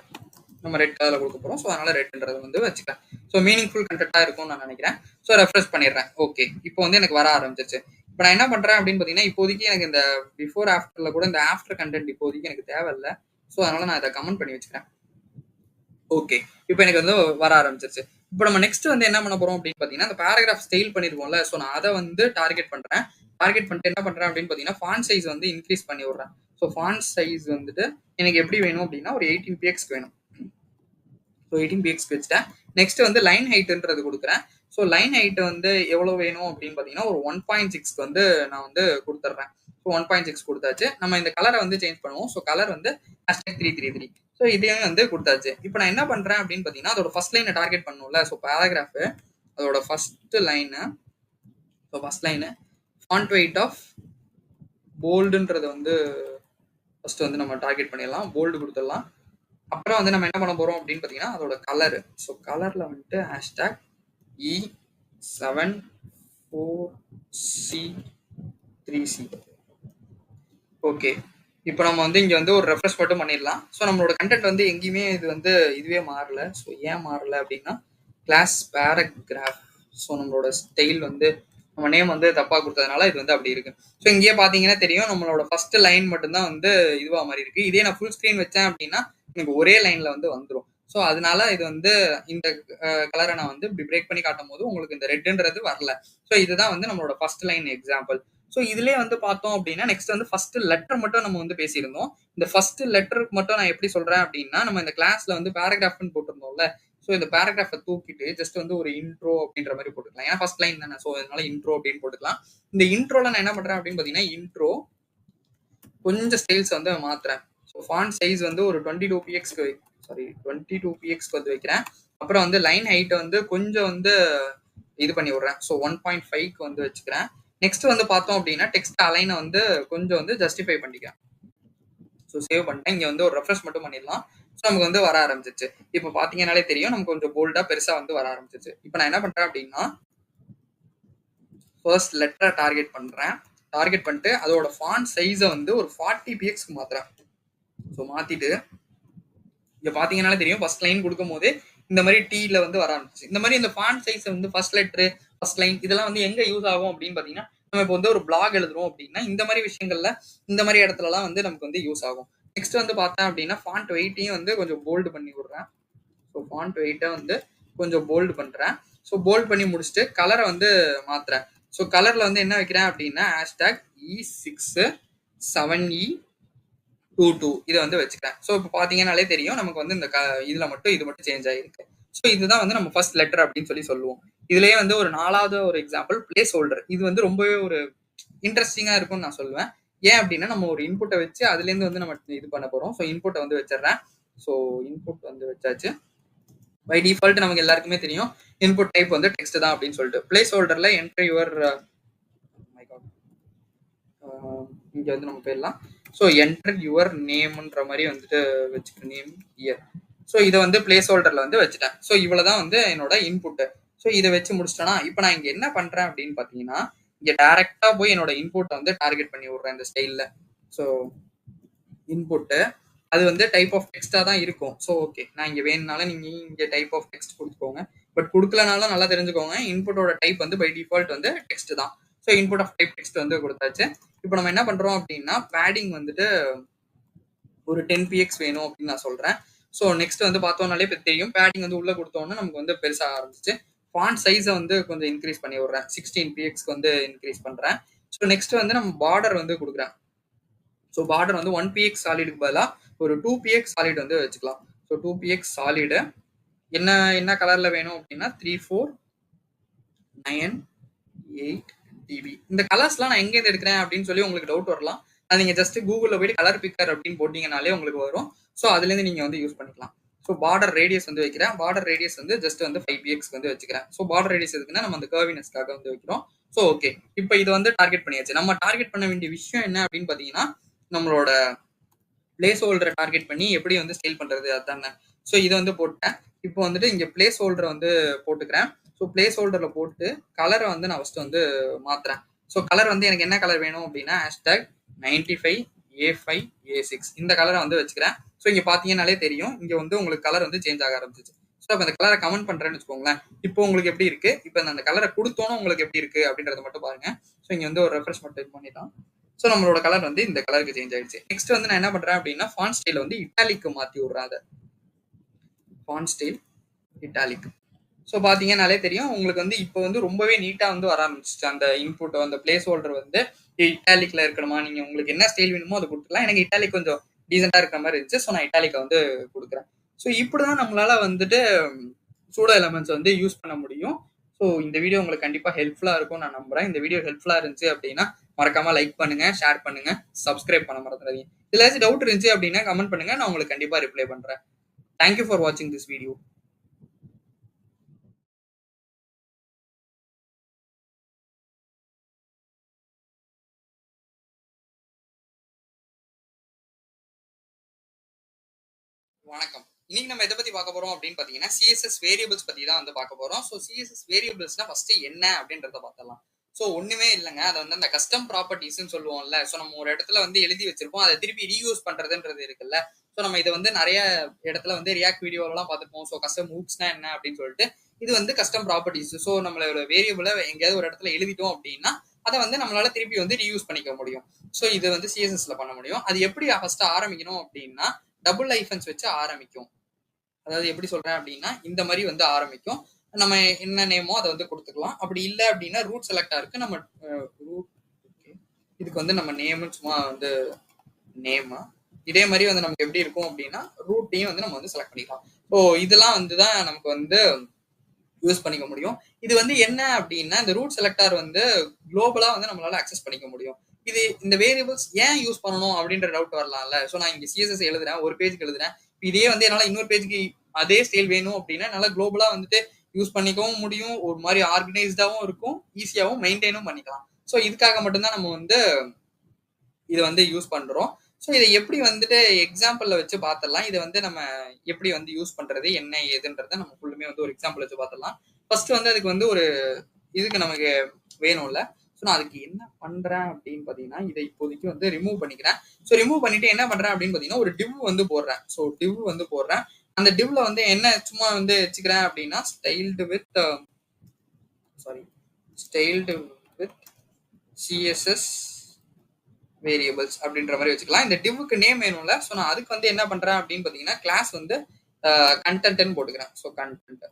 நம்ம ரெட் கலர்ல கொடுக்க போறோம். ஸோ அதனால ரெட்ன்றதை வந்து வச்சுக்கிறேன். ஸோ மீனிங்ஃபுல் கண்டென்ட்டா இருக்கும்னு நான் நினைக்கிறேன். ஸோ ரெஃப்ரெஷ் பண்ணிடுறேன். ஓகே, இப்போ வந்து எனக்கு வர ஆரம்பிச்சிருச்சு. இப்போ நான் என்ன பண்றேன் அப்படின்னு பார்த்தீங்கன்னா, இப்போதைக்கு எனக்கு இந்த பிஃபோர் ஆஃப்டர்ல கூட இந்த ஆஃப்டர் கண்டென்ட் இப்போதைக்கு எனக்கு தேவையில்லை. ஸோ அதனால நான் இதை கமெண்ட் பண்ணி வச்சுக்கிறேன். ஓகே, இப்போ எனக்கு வந்து வர ஆரம்பிச்சிருச்சு. இப்போ நம்ம நெக்ஸ்ட் வந்து என்ன பண்ண போறோம் அப்படின்னு பார்த்தீங்கன்னா, அந்த பேராகிராஃப் ஸ்டைல் பண்ணிருக்கோம்ல. ஸோ நான் அதை வந்து டார்கெட் பண்றேன். டார்கெட் பண்ணிட்டு என்ன பண்றேன் அப்படின்னு பார்த்தீங்கன்னா, ஃபாண்ட் சைஸ் வந்து இன்க்ரீஸ் பண்ணி விடுறேன். ஸோ ஃபாண்ட் சைஸ் வந்துட்டு எனக்கு எப்படி வேணும் அப்படின்னா, ஒரு 18 pxக்கு வேணும். ஸோ 18 pxக்கு வச்சுட்டேன். நெக்ஸ்ட் வந்து லைன் ஹைட்ன்றது கொடுக்குறேன். ஸோ லைன் ஹைட் வந்து எவ்வளோ வேணும் அப்படின்னு பார்த்தீங்கன்னா, ஒரு 1.6க்கு வந்து நான் வந்து கொடுத்துட்றேன். ஸோ 1.6 கொடுத்தாச்சு. நம்ம இந்த கலரை வந்து சேஞ்ச் பண்ணுவோம். ஸோ கலர் வந்து #333. ஸோ இதையும் வந்து கொடுத்தாச்சு. இப்போ நான் என்ன பண்றேன் அப்படின்னு பார்த்தீங்கன்னா, அதோட ஃபர்ஸ்ட் லைனை டார்கெட் பண்ணணும்ல. ஸோ பேராகிராஃப் அதோட first line. So first line font weight of போல்டுன்றத வந்து ஃபர்ஸ்ட் வந்து நம்ம டார்கெட் பண்ணிடலாம். போல்டு கொடுத்துடலாம். அப்புறம் வந்து நம்ம என்ன பண்ண போறோம் அப்படின்னு பார்த்தீங்கன்னா அதோட கலரு. ஸோ கலர்ல வந்துட்டு ஹேஷ்டாக் E74C3C. ஓகே. இப்போ நம்ம வந்து இங்க வந்து ஒரு ரெஃப்ரெஷ் மட்டும் பண்ணிடலாம். ஸோ நம்மளோட கண்டென்ட் வந்து எங்கேயுமே இது வந்து இதுவே மாறல. ஸோ ஏன் மாறல அப்படின்னா கிளாஸ் பேராகிராஃப். ஸோ நம்மளோட ஸ்டைல் வந்து நம்ம நேம் வந்து தப்பா கொடுத்ததுனால இது வந்து அப்படி இருக்கு. ஸோ இங்கேயே பார்த்தீங்கன்னா தெரியும் நம்மளோட ஃபர்ஸ்ட் லைன் மட்டும்தான் வந்து இதுவா மாதிரி இருக்கு. இதே நான் ஃபுல் ஸ்க்ரீன் வச்சேன் அப்படின்னா எனக்கு ஒரே லைன்ல வந்து வந்துடும். ஸோ அதனால இது வந்து இந்த கலரை நான் வந்து இப்படி பிரேக் பண்ணி காட்டும் போது உங்களுக்கு இந்த ரெட்ன்றது வரல. ஸோ இதுதான் வந்து நம்மளோட ஃபர்ஸ்ட் லைன் எக்ஸாம்பிள். ஸோ இதுலயே வந்து பார்த்தோம் அப்படின்னா நெக்ஸ்ட் வந்து ஃபர்ஸ்ட் லெட்டர் மட்டும் நம்ம வந்து பேசியிருந்தோம். இந்த ஃபர்ஸ்ட் லெட்டருக்கு மட்டும் நான் எப்படி சொல்றேன் அப்படின்னா நம்ம இந்த கிளாஸ்ல வந்து பேராகிராஃப்னு போட்டிருந்தோம்ல. ஸோ இந்த பேராகிராஃபை தூக்கிட்டு ஜஸ்ட் வந்து ஒரு இன்ட்ரோ அப்படின்ற மாதிரி போட்டுக்கலாம். ஏன்னா ஃபர்ஸ்ட் லைன் தானே. ஸோ அதனால இன்ட்ரோ அப்படின்னு போட்டுக்கலாம். இந்த இன்ட்ரோல நான் என்ன பண்றேன் அப்படின்னு பார்த்தீங்கன்னா இன்ட்ரோ கொஞ்சம் ஸ்டைல்ஸ் வந்து மாத்துறேன். ஸோ ஃபாண்ட் சைஸ் வந்து ஒரு 22px வந்து வைக்கிறேன். அப்புறம் வந்து லைன் ஹைட்டை வந்து கொஞ்சம் வந்து இது பண்ணி விடுறேன். ஸோ 1.5க்கு வந்து வச்சுக்கிறேன். நெக்ஸ்ட் வந்து பார்த்தோம் அப்படின்னா டெக்ஸ்ட் அலைனை வந்து கொஞ்சம் வந்து ஜஸ்டிஃபை பண்ணிக்கிறேன். ஸோ சேவ் பண்ணிட்டேன். இங்கே வந்து ஒரு ரெஃப்ரெஷ் மட்டும் பண்ணிடலாம். ஸோ நமக்கு வந்து வர ஆரம்பிச்சிச்சு. இப்போ பார்த்தீங்கன்னாலே தெரியும் நமக்கு கொஞ்சம் போல்டா பெருசா வந்து வர ஆரம்பிச்சிச்சு. இப்போ நான் என்ன பண்றேன் அப்படின்னா ஃபர்ஸ்ட் லெட்டரை டார்கெட் பண்றேன். டார்கெட் பண்ணிட்டு அதோட ஃபாண்ட் சைஸை வந்து ஒரு 40pxக்கு மாத்துறேன். ஸோ மாத்திட்டு இங்க பாத்தீங்கன்னாலே தெரியும் ஃபர்ஸ்ட் லைன் கொடுக்கும் போது இந்த மாதிரி டீல வந்து வர ஆரம்பிச்சு. இந்த மாதிரி இந்த ஃபாண்ட் சைஸ் வந்து ஃபர்ஸ்ட் லெட்டர் ஃபர்ஸ்ட் லைன் இதெல்லாம் வந்து எங்க யூஸ் ஆகும் அப்படின்னு பாத்தீங்கன்னா நம்ம இப்போ வந்து ஒரு பிளாக் எழுதுறோம் அப்படின்னா இந்த மாதிரி விஷயங்கள்ல இந்த மாதிரி இடத்துலலாம் வந்து நமக்கு வந்து யூஸ் ஆகும். நெக்ஸ்ட் வந்து பார்த்தேன் அப்படின்னா ஃபாண்ட் வெயிட்டையும் வந்து கொஞ்சம் போல்டு பண்ணி விடுறேன். ஸோ ஃபாண்ட் வெயிட்டை வந்து கொஞ்சம் போல்டு பண்றேன். ஸோ போல்ட் பண்ணி முடிச்சுட்டு கலரை வந்து மாத்துறேன். ஸோ கலர்ல வந்து என்ன வைக்கிறேன் அப்படின்னா ஹேஷ்டாக் E67E22 இதை வந்து வச்சுக்கிறேன். ஸோ இப்போ பார்த்தீங்கன்னாலே தெரியும் நமக்கு வந்து இந்த இதுல மட்டும் இது மட்டும் சேஞ்ச் ஆகிருக்கு. ஸோ இதுதான் வந்து நம்ம ஃபர்ஸ்ட் லெட்டர் அப்படின்னு சொல்லி சொல்லுவோம். இதுலயே வந்து ஒரு 4வது ஒரு எக்ஸாம்பிள் பிளேஸ் ஹோல்டர். இது வந்து ரொம்பவே ஒரு இன்ட்ரெஸ்டிங்கா இருக்கும்னு நான் சொல்லுவேன். ஏன் அப்படின்னா நம்ம ஒரு இன்புட்டை வச்சு அதுலேருந்து வந்து நம்ம இது பண்ண போறோம். ஸோ இன்புட்டை வந்து வச்சிடறேன். ஸோ இன்புட் வந்து வச்சாச்சு. பை டிஃபால்ட் நமக்கு எல்லாருக்குமே தெரியும் இன்புட் டைப் வந்து டெக்ஸ்ட் தான் அப்படின்னு சொல்லிட்டு. பிளேஸ் ஹோல்டர்ல என்டர் யுவர் இங்க வந்து நம்ம போயிடலாம். ஸோ என்டர் யுவர் நேம்ன்ற மாதிரி வந்துட்டு வச்சுக்க நேம் இயர். ஸோ இதை வந்து பிளேஸ் ஹோல்டர்ல வந்து வச்சுட்டேன். ஸோ இவ்வளவுதான் வந்து என்னோட இன்புட்டு. ஸோ இதை வச்சு முடிச்சிட்டேன்னா இப்போ நான் இங்க என்ன பண்றேன் அப்படின்னு பாத்தீங்கன்னா இங்க டைரக்டா போய் என்னோட இன்புட்டை வந்து டார்கெட் பண்ணி விடுறேன் இந்த ஸ்டைல்ல. ஸோ இன்புட்டு அது வந்து டைப் ஆஃப் டெக்ஸ்டா தான் இருக்கும். ஸோ ஓகே நான் இங்க வேணும்னாலும் நீங்க இங்க டைப் ஆஃப் டெக்ஸ்ட் கொடுத்துக்கோங்க. பட் கொடுக்கலனாலும் நல்லா தெரிஞ்சுக்கோங்க இன்புட்டோட டைப் வந்து பை டிஃபால்ட் வந்து டெக்ஸ்ட் தான். So input of type text வந்து கொடுத்தாச்சு. இப்போ நம்ம என்ன பண்றோம் அப்படின்னா பேடிங் வந்துட்டு ஒரு 10px வேணும் அப்படின்னு நான் சொல்றேன். ஸோ நெக்ஸ்ட் வந்து பார்த்தோம்னாலே இப்போ தெரியும் பேடிங் வந்து உள்ள கொடுத்தோன்னா நமக்கு வந்து பெருசாக ஆரம்பிச்சு. ஃபாண்ட் சைஸை வந்து கொஞ்சம் இன்க்ரீஸ் பண்ணி விடுறேன். 16pxக்கு வந்து இன்க்ரீஸ் பண்றேன். ஸோ நெக்ஸ்ட் வந்து நம்ம பார்டர் வந்து கொடுக்குறேன். ஸோ பார்டர் வந்து 1px சாலிடுக்கு பதிலாக ஒரு 2px சாலிட் வந்து வச்சுக்கலாம். ஸோ 2px சாலிடு என்ன கலர்ல வேணும் அப்படின்னா 3498db. இந்த கலர்ஸ்லாம் நான் எங்கேருந்து எடுக்கிறேன் அப்படின்னு சொல்லி உங்களுக்கு டவுட் வரலாம். அது நீங்க ஜஸ்ட் கூகுள்ல போயிட்டு கலர் பிக்கர் அப்படின்னு போட்டீங்கனாலே உங்களுக்கு வரும். ஸோ அதுல இருந்து நீங்க வந்து யூஸ் பண்ணிக்கலாம். ஸோ பார்டர் ரேடியஸ் வந்து வைக்கிறேன். பார்டர் ரேடியஸ் வந்து ஜஸ்ட் வந்து 5px வந்து வச்சுக்கிறேன். ஸோ பார்டர் ரேடியஸ் எதுக்குன்னா நம்ம அந்த கர்வினஸ்க்காக வந்து வைக்கிறோம். ஸோ ஓகே இப்போ இது வந்து டார்கெட் பண்ணியாச்சு. நம்ம டார்கெட் பண்ண வேண்டிய விஷயம் என்ன அப்படின்னு பாத்தீங்கன்னா நம்மளோட பிளேஸ் ஹோல்டரை டார்கெட் பண்ணி எப்படி வந்து ஸ்டைல் பண்றது அதுதானே. ஸோ இதை வந்து போட்டேன். இப்போ வந்துட்டு இங்க பிளேஸ் ஹோல்டரை வந்து போட்டுக்கிறேன். ஸோ பிளேஸ் ஹோல்டர்ல போட்டு கலரை வந்து நான் ஃபர்ஸ்ட் வந்து மாத்துறேன். ஸோ கலர் வந்து எனக்கு என்ன கலர் வேணும் அப்படின்னா ஹேஷ்டாக் 95A5A6 இந்த கலரை வந்து வச்சுக்கிறேன். ஸோ இங்க பாத்தீங்கன்னாலே தெரியும் இங்க வந்து உங்களுக்கு கலர் வந்து சேஞ்ச் ஆக ஆரம்பிச்சிச்சு. ஸோ அப்போ அந்த கலரை கமெண்ட் பண்றேன்னு வச்சுக்கோங்களேன். இப்போ உங்களுக்கு எப்படி இருக்கு, இப்போ அந்த கலரை கொடுத்தோன்னு உங்களுக்கு எப்படி இருக்கு அப்படின்றத மட்டும் பாருங்க. ஸோ இங்க வந்து ஒரு ரெஃப்ரெஷ் மட்டும் பண்ணிட்டோம். ஸோ நம்மளோட கலர் வந்து இந்த கலருக்கு சேஞ்ச் ஆயிடுச்சு. நெக்ஸ்ட் வந்து நான் என்ன பண்றேன் அப்படின்னா ஃபாண்ட் ஸ்டைல் வந்து இட்டாலிக்கு மாத்தி விடுறேன். அதை ஃபாண்ட் ஸ்டைல் இட்டாலிக். ஸோ பாத்தீங்கன்னாலே தெரியும் உங்களுக்கு வந்து இப்போ வந்து ரொம்பவே நீட்டா வந்து வர ஆரம்பிச்சிச்சு. அந்த இன்புட் அந்த பிளேஸ் ஹோல்டர் வந்து இட்டாலிக்ல இருக்கணுமா, நீங்க உங்களுக்கு என்ன ஸ்டைல் வேணுமோ அதை கொடுத்துக்கலாம். எனக்கு இட்டாலிக் கொஞ்சம் டீசெண்டா இருக்கிற மாதிரி இருந்துச்சு. ஸோ நான் இட்டாலிக்கை வந்து கொடுக்குறேன். ஸோ இப்படிதான் நம்மளால வந்துட்டு சூடோ எலமெண்ட்ஸ் வந்து யூஸ் பண்ண முடியும். ஸோ இந்த வீடியோ உங்களுக்கு கண்டிப்பா ஹெல்ப்ஃபுல்லா இருக்கும் நான் நம்புறேன். இந்த வீடியோ ஹெல்ப்ஃபுல்லா இருந்துச்சு அப்படின்னா மறக்காம லைக் பண்ணுங்க, ஷேர் பண்ணுங்க, சப்ஸ்கிரைப் பண்ண மறந்துடாதீங்க. இதுல ஏதாச்சும் டவுட் இருந்துச்சு அப்படின்னா கமெண்ட் பண்ணுங்க, நான் உங்களுக்கு கண்டிப்பா ரிப்ளை பண்றேன். தேங்க்யூ ஃபார் வாட்சிங் திஸ் வீடியோ. வணக்கம். இன்னைக்கு நம்ம எத பத்தி பார்க்க போறோம் அப்படின்னு பார்த்தீங்கன்னா, சிஎஸ்எஸ் வேரியபிள்ஸ் பத்தி தான் வந்து பார்க்க போறோம். ஸோ சிஎஸ்எஸ் வேரியபிள்ஸ்னா ஃபர்ஸ்ட் என்ன அப்படின்றத பார்த்தரலாம். ஸோ ஒண்ணுமே இல்லங்க. அத வந்து அந்த கஸ்டம் ப்ராப்பர்ட்டீஸ்ன்னு சொல்லுவோம்ல. ஸோ நம்ம ஒரு இடத்துல வந்து எழுதி வச்சிருப்போம். அத திருப்பி ரீயூஸ் பண்றதுன்றது இருக்குல்ல. ஸோ நம்ம இத வந்து நெறைய இடத்துல வந்து ரியாக்ட் வீடியோலலாம் பார்த்திருப்போம். ஸோ கஸ்டம் ஹூக்ஸ்னா என்ன அப்படின்னு சொல்லிட்டு, இது வந்து கஸ்டம் ப்ராப்பர்ட்டீஸ். ஸோ நம்மளோட வேரியபிள எங்கேயாவது ஒரு இடத்துல எழுதிட்டோம் அப்படின்னா, அத வந்து நம்மளால திருப்பி வந்து ரீயூஸ் பண்ணிக்க முடியும். ஸோ இது வந்து சிஎஸ்எஸ்ல பண்ண முடியும். அது எப்படி ஃபர்ஸ்ட் ஆரம்பிக்கணும் அப்படின்னா, டபுள் ஹைஃபன்ஸ் வச்சு ஆரம்பிக்கும். அதாவது எப்படி சொல்றேன் அப்படின்னா, இந்த மாரி வந்து ஆரம்பிக்கும். நம்ம என்ன நேமோ அத வந்து குடுத்துக்கலாம். அப்படி இல்ல அப்படின்னா ரூட் செலக்டாருக்கு நம்ம ரூட் ஓகே. இதுக்கு வந்து நம்ம நேம்னு சும்மா வந்து நேம். இதே மாரி வந்து நமக்கு எப்படி இருக்கும் அப்படின்னா, ரூட்டையும் வந்து நம்ம வந்து செலக்ட் பண்ணிக்கலாம். ஸோ இதெல்லாம் வந்து தான் நமக்கு வந்து யூஸ் பண்ணிக்க முடியும். இது வந்து என்ன அப்படின்னா, இந்த ரூட் செலக்டார் வந்து குளோபலா வந்து நம்மளால அக்சஸ் பண்ணிக்க முடியும். இது இந்த வேரியபிள்ஸ் ஏன் யூஸ் பண்ணணும் அப்படின்ற டவுட் வரலாம்ல. ஸோ நான் இங்க சிஎஸ்எஸ் எழுதுறேன். ஒரு பேஜ்க்கு எழுதுறேன். இதே வந்து என்னால இன்னொரு பேஜ்க்கு அதே ஸ்டைல் வேணும் அப்படின்னா, என்னால குளோபலா வந்துட்டு யூஸ் பண்ணிக்கவும் முடியும். ஒரு மாரி ஆர்கனைஸ்டாவும் இருக்கும். ஈஸியாவும் மெயின்டெயினும் பண்ணிக்கலாம். ஸோ இதுக்காக மட்டும் தான் நம்ம வந்து இத வந்து யூஸ் பண்றோம். ஸோ இத எப்படி வந்துட்டு எக்ஸாம்பிள்ல வச்சு பார்த்துடலாம். இத வந்து நம்ம எப்படி வந்து யூஸ் பண்றது, என்ன ஏதுன்றத நம்ம ஃபுல்லுமே வந்து ஒரு எக்ஸாம்பிள் வச்சு பார்த்துடலாம். ஃபர்ஸ்ட் வந்து அதுக்கு வந்து ஒரு இதுக்கு நமக்கு வேணும்ல. ஸோ நான் அதுக்கு என்ன பண்றேன் அப்படின்னு பார்த்தீங்கன்னா, இத இப்போதைக்கு வந்து ரிமூவ் பண்ணிக்கிறேன். ஸோ ரிமூவ் பண்ணிட்டு என்ன பண்றேன் அப்படின்னு பார்த்தீங்கன்னா, ஒரு டிவ் வந்து போடுறேன். ஸோ டிவ் வந்து போடுறேன். அந்த டிவ்ல வந்து என்ன சும்மா வந்து வச்சுக்கிறேன் அப்படின்னா, styled with sorry styled with CSS variables அப்படின்ற மாதிரி வச்சுக்கலாம். இந்த டிவ்வுக்கு நேம் வேணும்ல. ஸோ நான் அதுக்கு வந்து என்ன பண்றேன் அப்படின்னு பார்த்தீங்கன்னா, கிளாஸ் வந்து கண்டென்ட்னு போட்டுக்கிறேன். So content.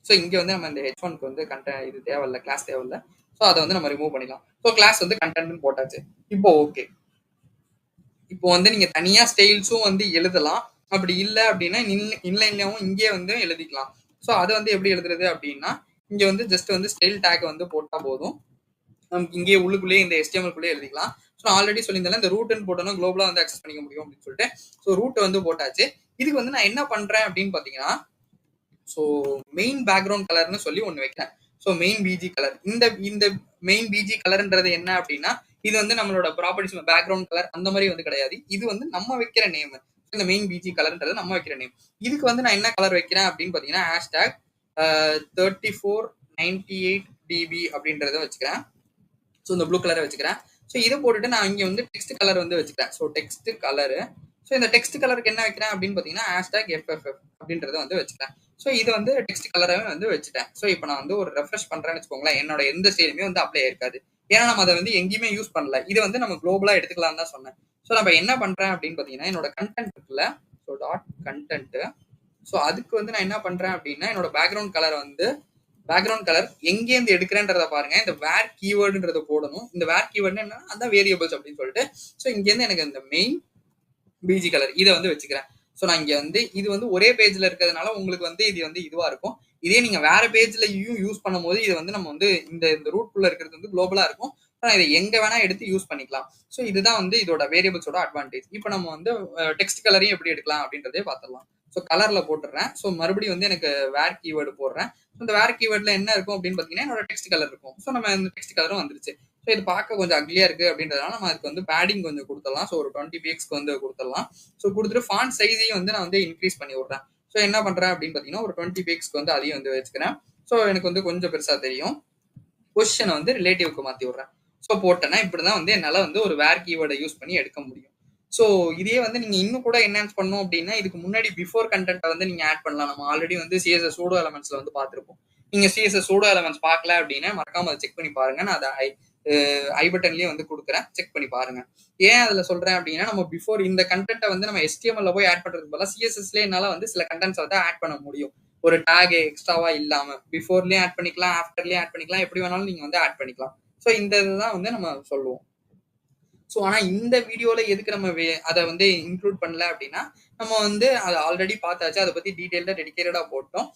ஸோ இங்க வந்து நம்ம இந்த H1க்கு வந்து இது தேவையில்ல, கிளாஸ் தேவையில்ல. ஸோ அதை வந்து நம்ம ரிமூவ் பண்ணிடலாம். ஸோ கிளாஸ் வந்து கண்டென்ட்னு போட்டாச்சு. இப்போ ஓகே. இப்போ வந்து நீங்க தனியா ஸ்டைல்ஸும் வந்து எழுதலாம். அப்படி இல்லை அப்படின்னா இன்லைன்லயும் இங்கே வந்து எழுதிக்கலாம். ஸோ அதை வந்து எப்படி எழுதுறது அப்படின்னா, இங்க வந்து ஜஸ்ட் வந்து ஸ்டைல் டேக் வந்து போட்டா போதும். நமக்கு இங்கே உள்ளுக்குள்ளேயே இந்த HTML குள்ளே எழுதிக்கலாம். ஸோ நான் ஆல்ரெடி சொல்லியிருந்தேன் இந்த ரூட்னு போட்டோம்னா குளோபலா வந்து அக்சஸ் பண்ணிக்க முடியும் அப்படின்னு சொல்லிட்டு. ஸோ ரூட் வந்து போட்டாச்சு. இதுக்கு வந்து நான் என்ன பண்றேன் அப்படின்னு பாத்தீங்கன்னா, ஸோ மெயின் பேக்ரவுண்ட் கலர்னு சொல்லி ஒன்று வைக்கிறேன். So main PG colour. இந்த இந்த மெயின் பிஜி கலர்ன்றது என்ன அப்படின்னா, இது வந்து நம்மளோட ப்ராப்பர்ட்டிஸ் பேக்ரவுண்ட் கலர் அந்த மாதிரி வந்து கிடையாது. இது வந்து நம்ம வைக்கிற நேம். இந்த மெயின் பிஜி கலர்ன்றது நம்ம வைக்கிற நேம். இதுக்கு வந்து நான் என்ன கலர் வைக்கிறேன் அப்படின்னு பாத்தீங்கன்னா, ஹேஷ்டாக் 3498 dB அப்படின்றத வச்சுக்கிறேன். ஸோ இந்த ப்ளூ கலரை வச்சுக்கிறேன். ஸோ இதை போட்டுட்டு நான் இங்கே வந்து டெக்ஸ்ட் கலர் வந்து வச்சுக்கிறேன். So text colour. ஸோ இந்த டெக்ஸ்ட் கலருக்கு என்ன வைக்கிறேன் அப்படின்னு பார்த்தீங்கன்னா, ஹேஷ்டாக் FFF அப்படின்றத வந்து வச்சுக்கிறேன். ஸோ இது வந்து டெக்ஸ்ட் கலராகவே வந்து வச்சுட்டேன். ஸோ இப்போ நான் வந்து ஒரு ரெஃப்ரெஷ் பண்ணுறேன்னு வச்சுக்கோங்களேன், என்னோட எந்த ஸ்டைலுமே வந்து அப்ளை ஆயிருக்காது. ஏன்னா நம்ம அதை வந்து எங்கேயுமே யூஸ் பண்ணல. இது வந்து நம்ம குளோபலாக எடுத்துக்கலாம்னு தான் சொன்னேன். ஸோ நம்ம என்ன பண்ணுறேன் அப்படின்னு பார்த்தீங்கன்னா, என்னோட கண்டென்ட் இருக்குல்ல, ஸோ டாட் கண்டென்ட். ஸோ அதுக்கு வந்து நான் என்ன பண்ணுறேன் அப்படின்னா, என்னோட பேக்ரவுண்ட் கலர் வந்து பேக்ரவுண்ட் கலர் எங்கேருந்து எடுக்கிறேன்றத பாருங்க. இந்த வேர் கீவேர்டுன்றத போடணும். இந்த வேர் கீவேர்டு என்னன்னா அதான் வேரியபிள்ஸ் அப்படின்னு சொல்லிட்டு. ஸோ இங்கேருந்து எனக்கு இந்த மெயின் பிஜி கலர் இதை வந்து வச்சுக்கிறேன். ஸோ நான் இங்க வந்து இது வந்து ஒரே பேஜ்ல இருக்கிறதுனால உங்களுக்கு வந்து இது வந்து இதுவா இருக்கும். இதே நீங்க வேற பேஜ்லயும் யூஸ் பண்ணும்போது இது வந்து நம்ம வந்து இந்த ரூட்குள்ள இருக்கிறது வந்து குளோபலா இருக்கும். இதை எங்க வேணா எடுத்து யூஸ் பண்ணிக்கலாம். ஸோ இதுதான் வந்து இதோட வேரியபிள்ஸோட அட்வான்டேஜ். இப்போ நம்ம வந்து டெக்ஸ்ட் கலரையும் எப்படி எடுக்கலாம் அப்படின்றதே பார்த்துடலாம். ஸோ கலர்ல போட்டுறேன். ஸோ மறுபடியும் வந்து எனக்கு வேர் கீவேர்டு போடுறேன். இந்த வேர் கீவேர்ட்ல என்ன இருக்கும் அப்படின்னு பாத்தீங்கன்னா, என்னோட டெக்ஸ்ட் கலர் இருக்கும். ஸோ நம்ம இந்த டெக்ஸ்ட் கலரும் வந்துருச்சு. ஸோ இது பார்க்க கொஞ்சம் அக்லியா இருக்கு அப்படின்றதுனால நம்ம அதுக்கு வந்து பேடிங் கொஞ்சம் கொடுத்துடலாம். ஸோ ஒரு 20 pixக்கு வந்து கொடுத்துடலாம். ஸோ கொடுத்துட்டு ஃபாண்ட் சைஸையும் வந்து நான் வந்து இன்க்ரீஸ் பண்ணி விடுறேன். ஸோ என்ன பண்றேன் அப்படின்னு பாத்தீங்கன்னா, ஒரு 20 pixக்கு வந்து அதையும் வந்து வச்சுக்கிறேன். ஸோ எனக்கு வந்து கொஞ்சம் பெருசா தெரியும். பொசிஷனை வந்து ரிலேட்டிவ்க்கு மாத்தி விடுறேன். ஸோ போட்டேன்னா இப்படிதான் வந்து என்னால வந்து ஒரு வேர் கீவேர்டை யூஸ் பண்ணி எடுக்க முடியும். ஸோ இதே வந்து நீங்க இன்னும் கூட என்ஹான்ஸ் பண்ணணும் அப்படின்னா, இதுக்கு முன்னாடி பிஃபோர் கண்டென்ட்டை வந்து நீங்க ஆட் பண்ணலாம். நம்ம ஆல்ரெடி வந்து சிஎஸ்எஸ் சூடோ எலமெண்ட்ஸ்ல வந்து பார்த்திருப்போம். நீங்க சிஎஸ்எஸ் சூடோ எலமெண்ட்ஸ் பார்க்கல அப்படின்னா மறக்காம அதை செக் பண்ணி பாருங்க. நான் அதை ஐ பட்டன்லயே வந்து கொடுக்குறேன். செக் பண்ணி பாருங்க. ஏன் அதுல சொல்றேன் அப்படின்னா, நம்ம பிஃபோர் இந்த கண்டென்ட்டை வந்து நம்ம HTML போய் ஆட் பண்றதுக்கு பதிலா சிஎஸ்எஸ்ல என்னால வந்து சில கண்டென்ட்ஸ் வந்து ஆட் பண்ண முடியும். ஒரு டேக் எக்ஸ்ட்ராவா இல்லாம பிஃபோர்லயும் ஆட் பண்ணிக்கலாம், ஆஃப்டர்லயும் ஆட் பண்ணிக்கலாம், எப்படி வேணாலும் நீங்க வந்து ஆட் பண்ணிக்கலாம். ஸோ இந்த இதுதான் வந்து நம்ம சொல்லுவோம். ஸோ ஆனா இந்த வீடியோல எதுக்கு நம்ம அதை வந்து இன்க்ளூட் பண்ணல அப்படின்னா, நம்ம வந்து அதை ஆல்ரெடி பார்த்தாச்சு. அதை பத்தி டீடைல்டா டெடிகேட்டடா போட்டோம்.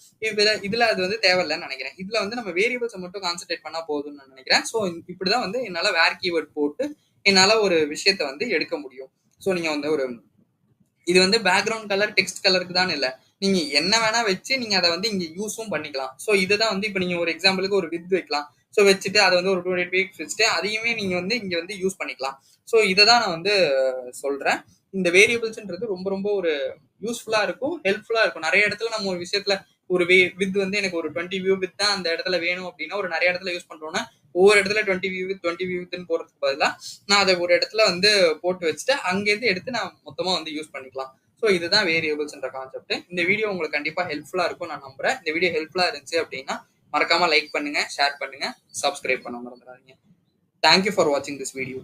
இதுல அது வந்து தேவையில்லைன்னு நினைக்கிறேன். இதுல வந்து நம்ம வேரியபிள்ஸை மட்டும் கான்சென்ட்ரேட் பண்ணா போதும்னு நான் நினைக்கிறேன். ஸோ இப்படிதான் வந்து என்னால வேர் கீவேர்ட் போட்டு என்னால ஒரு விஷயத்த வந்து எடுக்க முடியும். ஸோ நீங்க வந்து ஒரு இது வந்து பேக்ரவுண்ட் கலர் டெக்ஸ்ட் கலருக்கு தான் இல்லை, நீங்க என்ன வேணா வச்சு நீங்க அதை வந்து இங்க யூஸும் பண்ணிக்கலாம். ஸோ இதுதான் வந்து இப்போ நீங்க ஒரு எக்ஸாம்பிளுக்கு ஒரு வித் வைக்கலாம். ஸோ வச்சுட்டு அதை வந்து ஒரு 28 weeks வச்சுட்டு அதையுமே நீங்க வந்து இங்க வந்து யூஸ் பண்ணிக்கலாம். ஸோ இதை தான் நான் வந்து சொல்றேன். இந்த வேரியபிள்ஸ்ன்றது ரொம்ப ரொம்ப ஒரு யூஸ்ஃபுல்லா இருக்கும், ஹெல்ப்ஃபுல்லா இருக்கும். நிறைய இடத்துல நம்ம ஒரு விஷயத்துல ஒரு வித் வந்து எனக்கு ஒரு 20 வியூ வித் தான் அந்த இடத்துல வேணும் அப்படின்னா ஒரு நிறைய இடத்துல யூஸ் பண்றோம்னா ஒவ்வொரு இடத்துல 20 வியூ வித்னு போறதுக்கு பதிலா நான் அதை ஒரு இடத்துல வந்து போட்டு வச்சுட்டு அங்கேருந்து எடுத்து நான் மொத்தமா வந்து யூஸ் பண்ணிக்கலாம். ஸோ இதுதான் வேரியபிள்ஸ்ன்ற கான்செப்ட். இந்த வீடியோ உங்களுக்கு கண்டிப்பா ஹெல்ப்ஃபுல்லா இருக்கும் நான் நம்புறேன். இந்த வீடியோ ஹெல்ப்ஃபுல்லா இருந்துச்சு அப்படின்னா மறக்காம லைக் பண்ணுங்க, ஷேர் பண்ணுங்க, சப்ஸ்கிரைப் பண்ண மறந்துடாதீங்க. தேங்க்யூ ஃபார் வாட்சிங் திஸ் வீடியோ.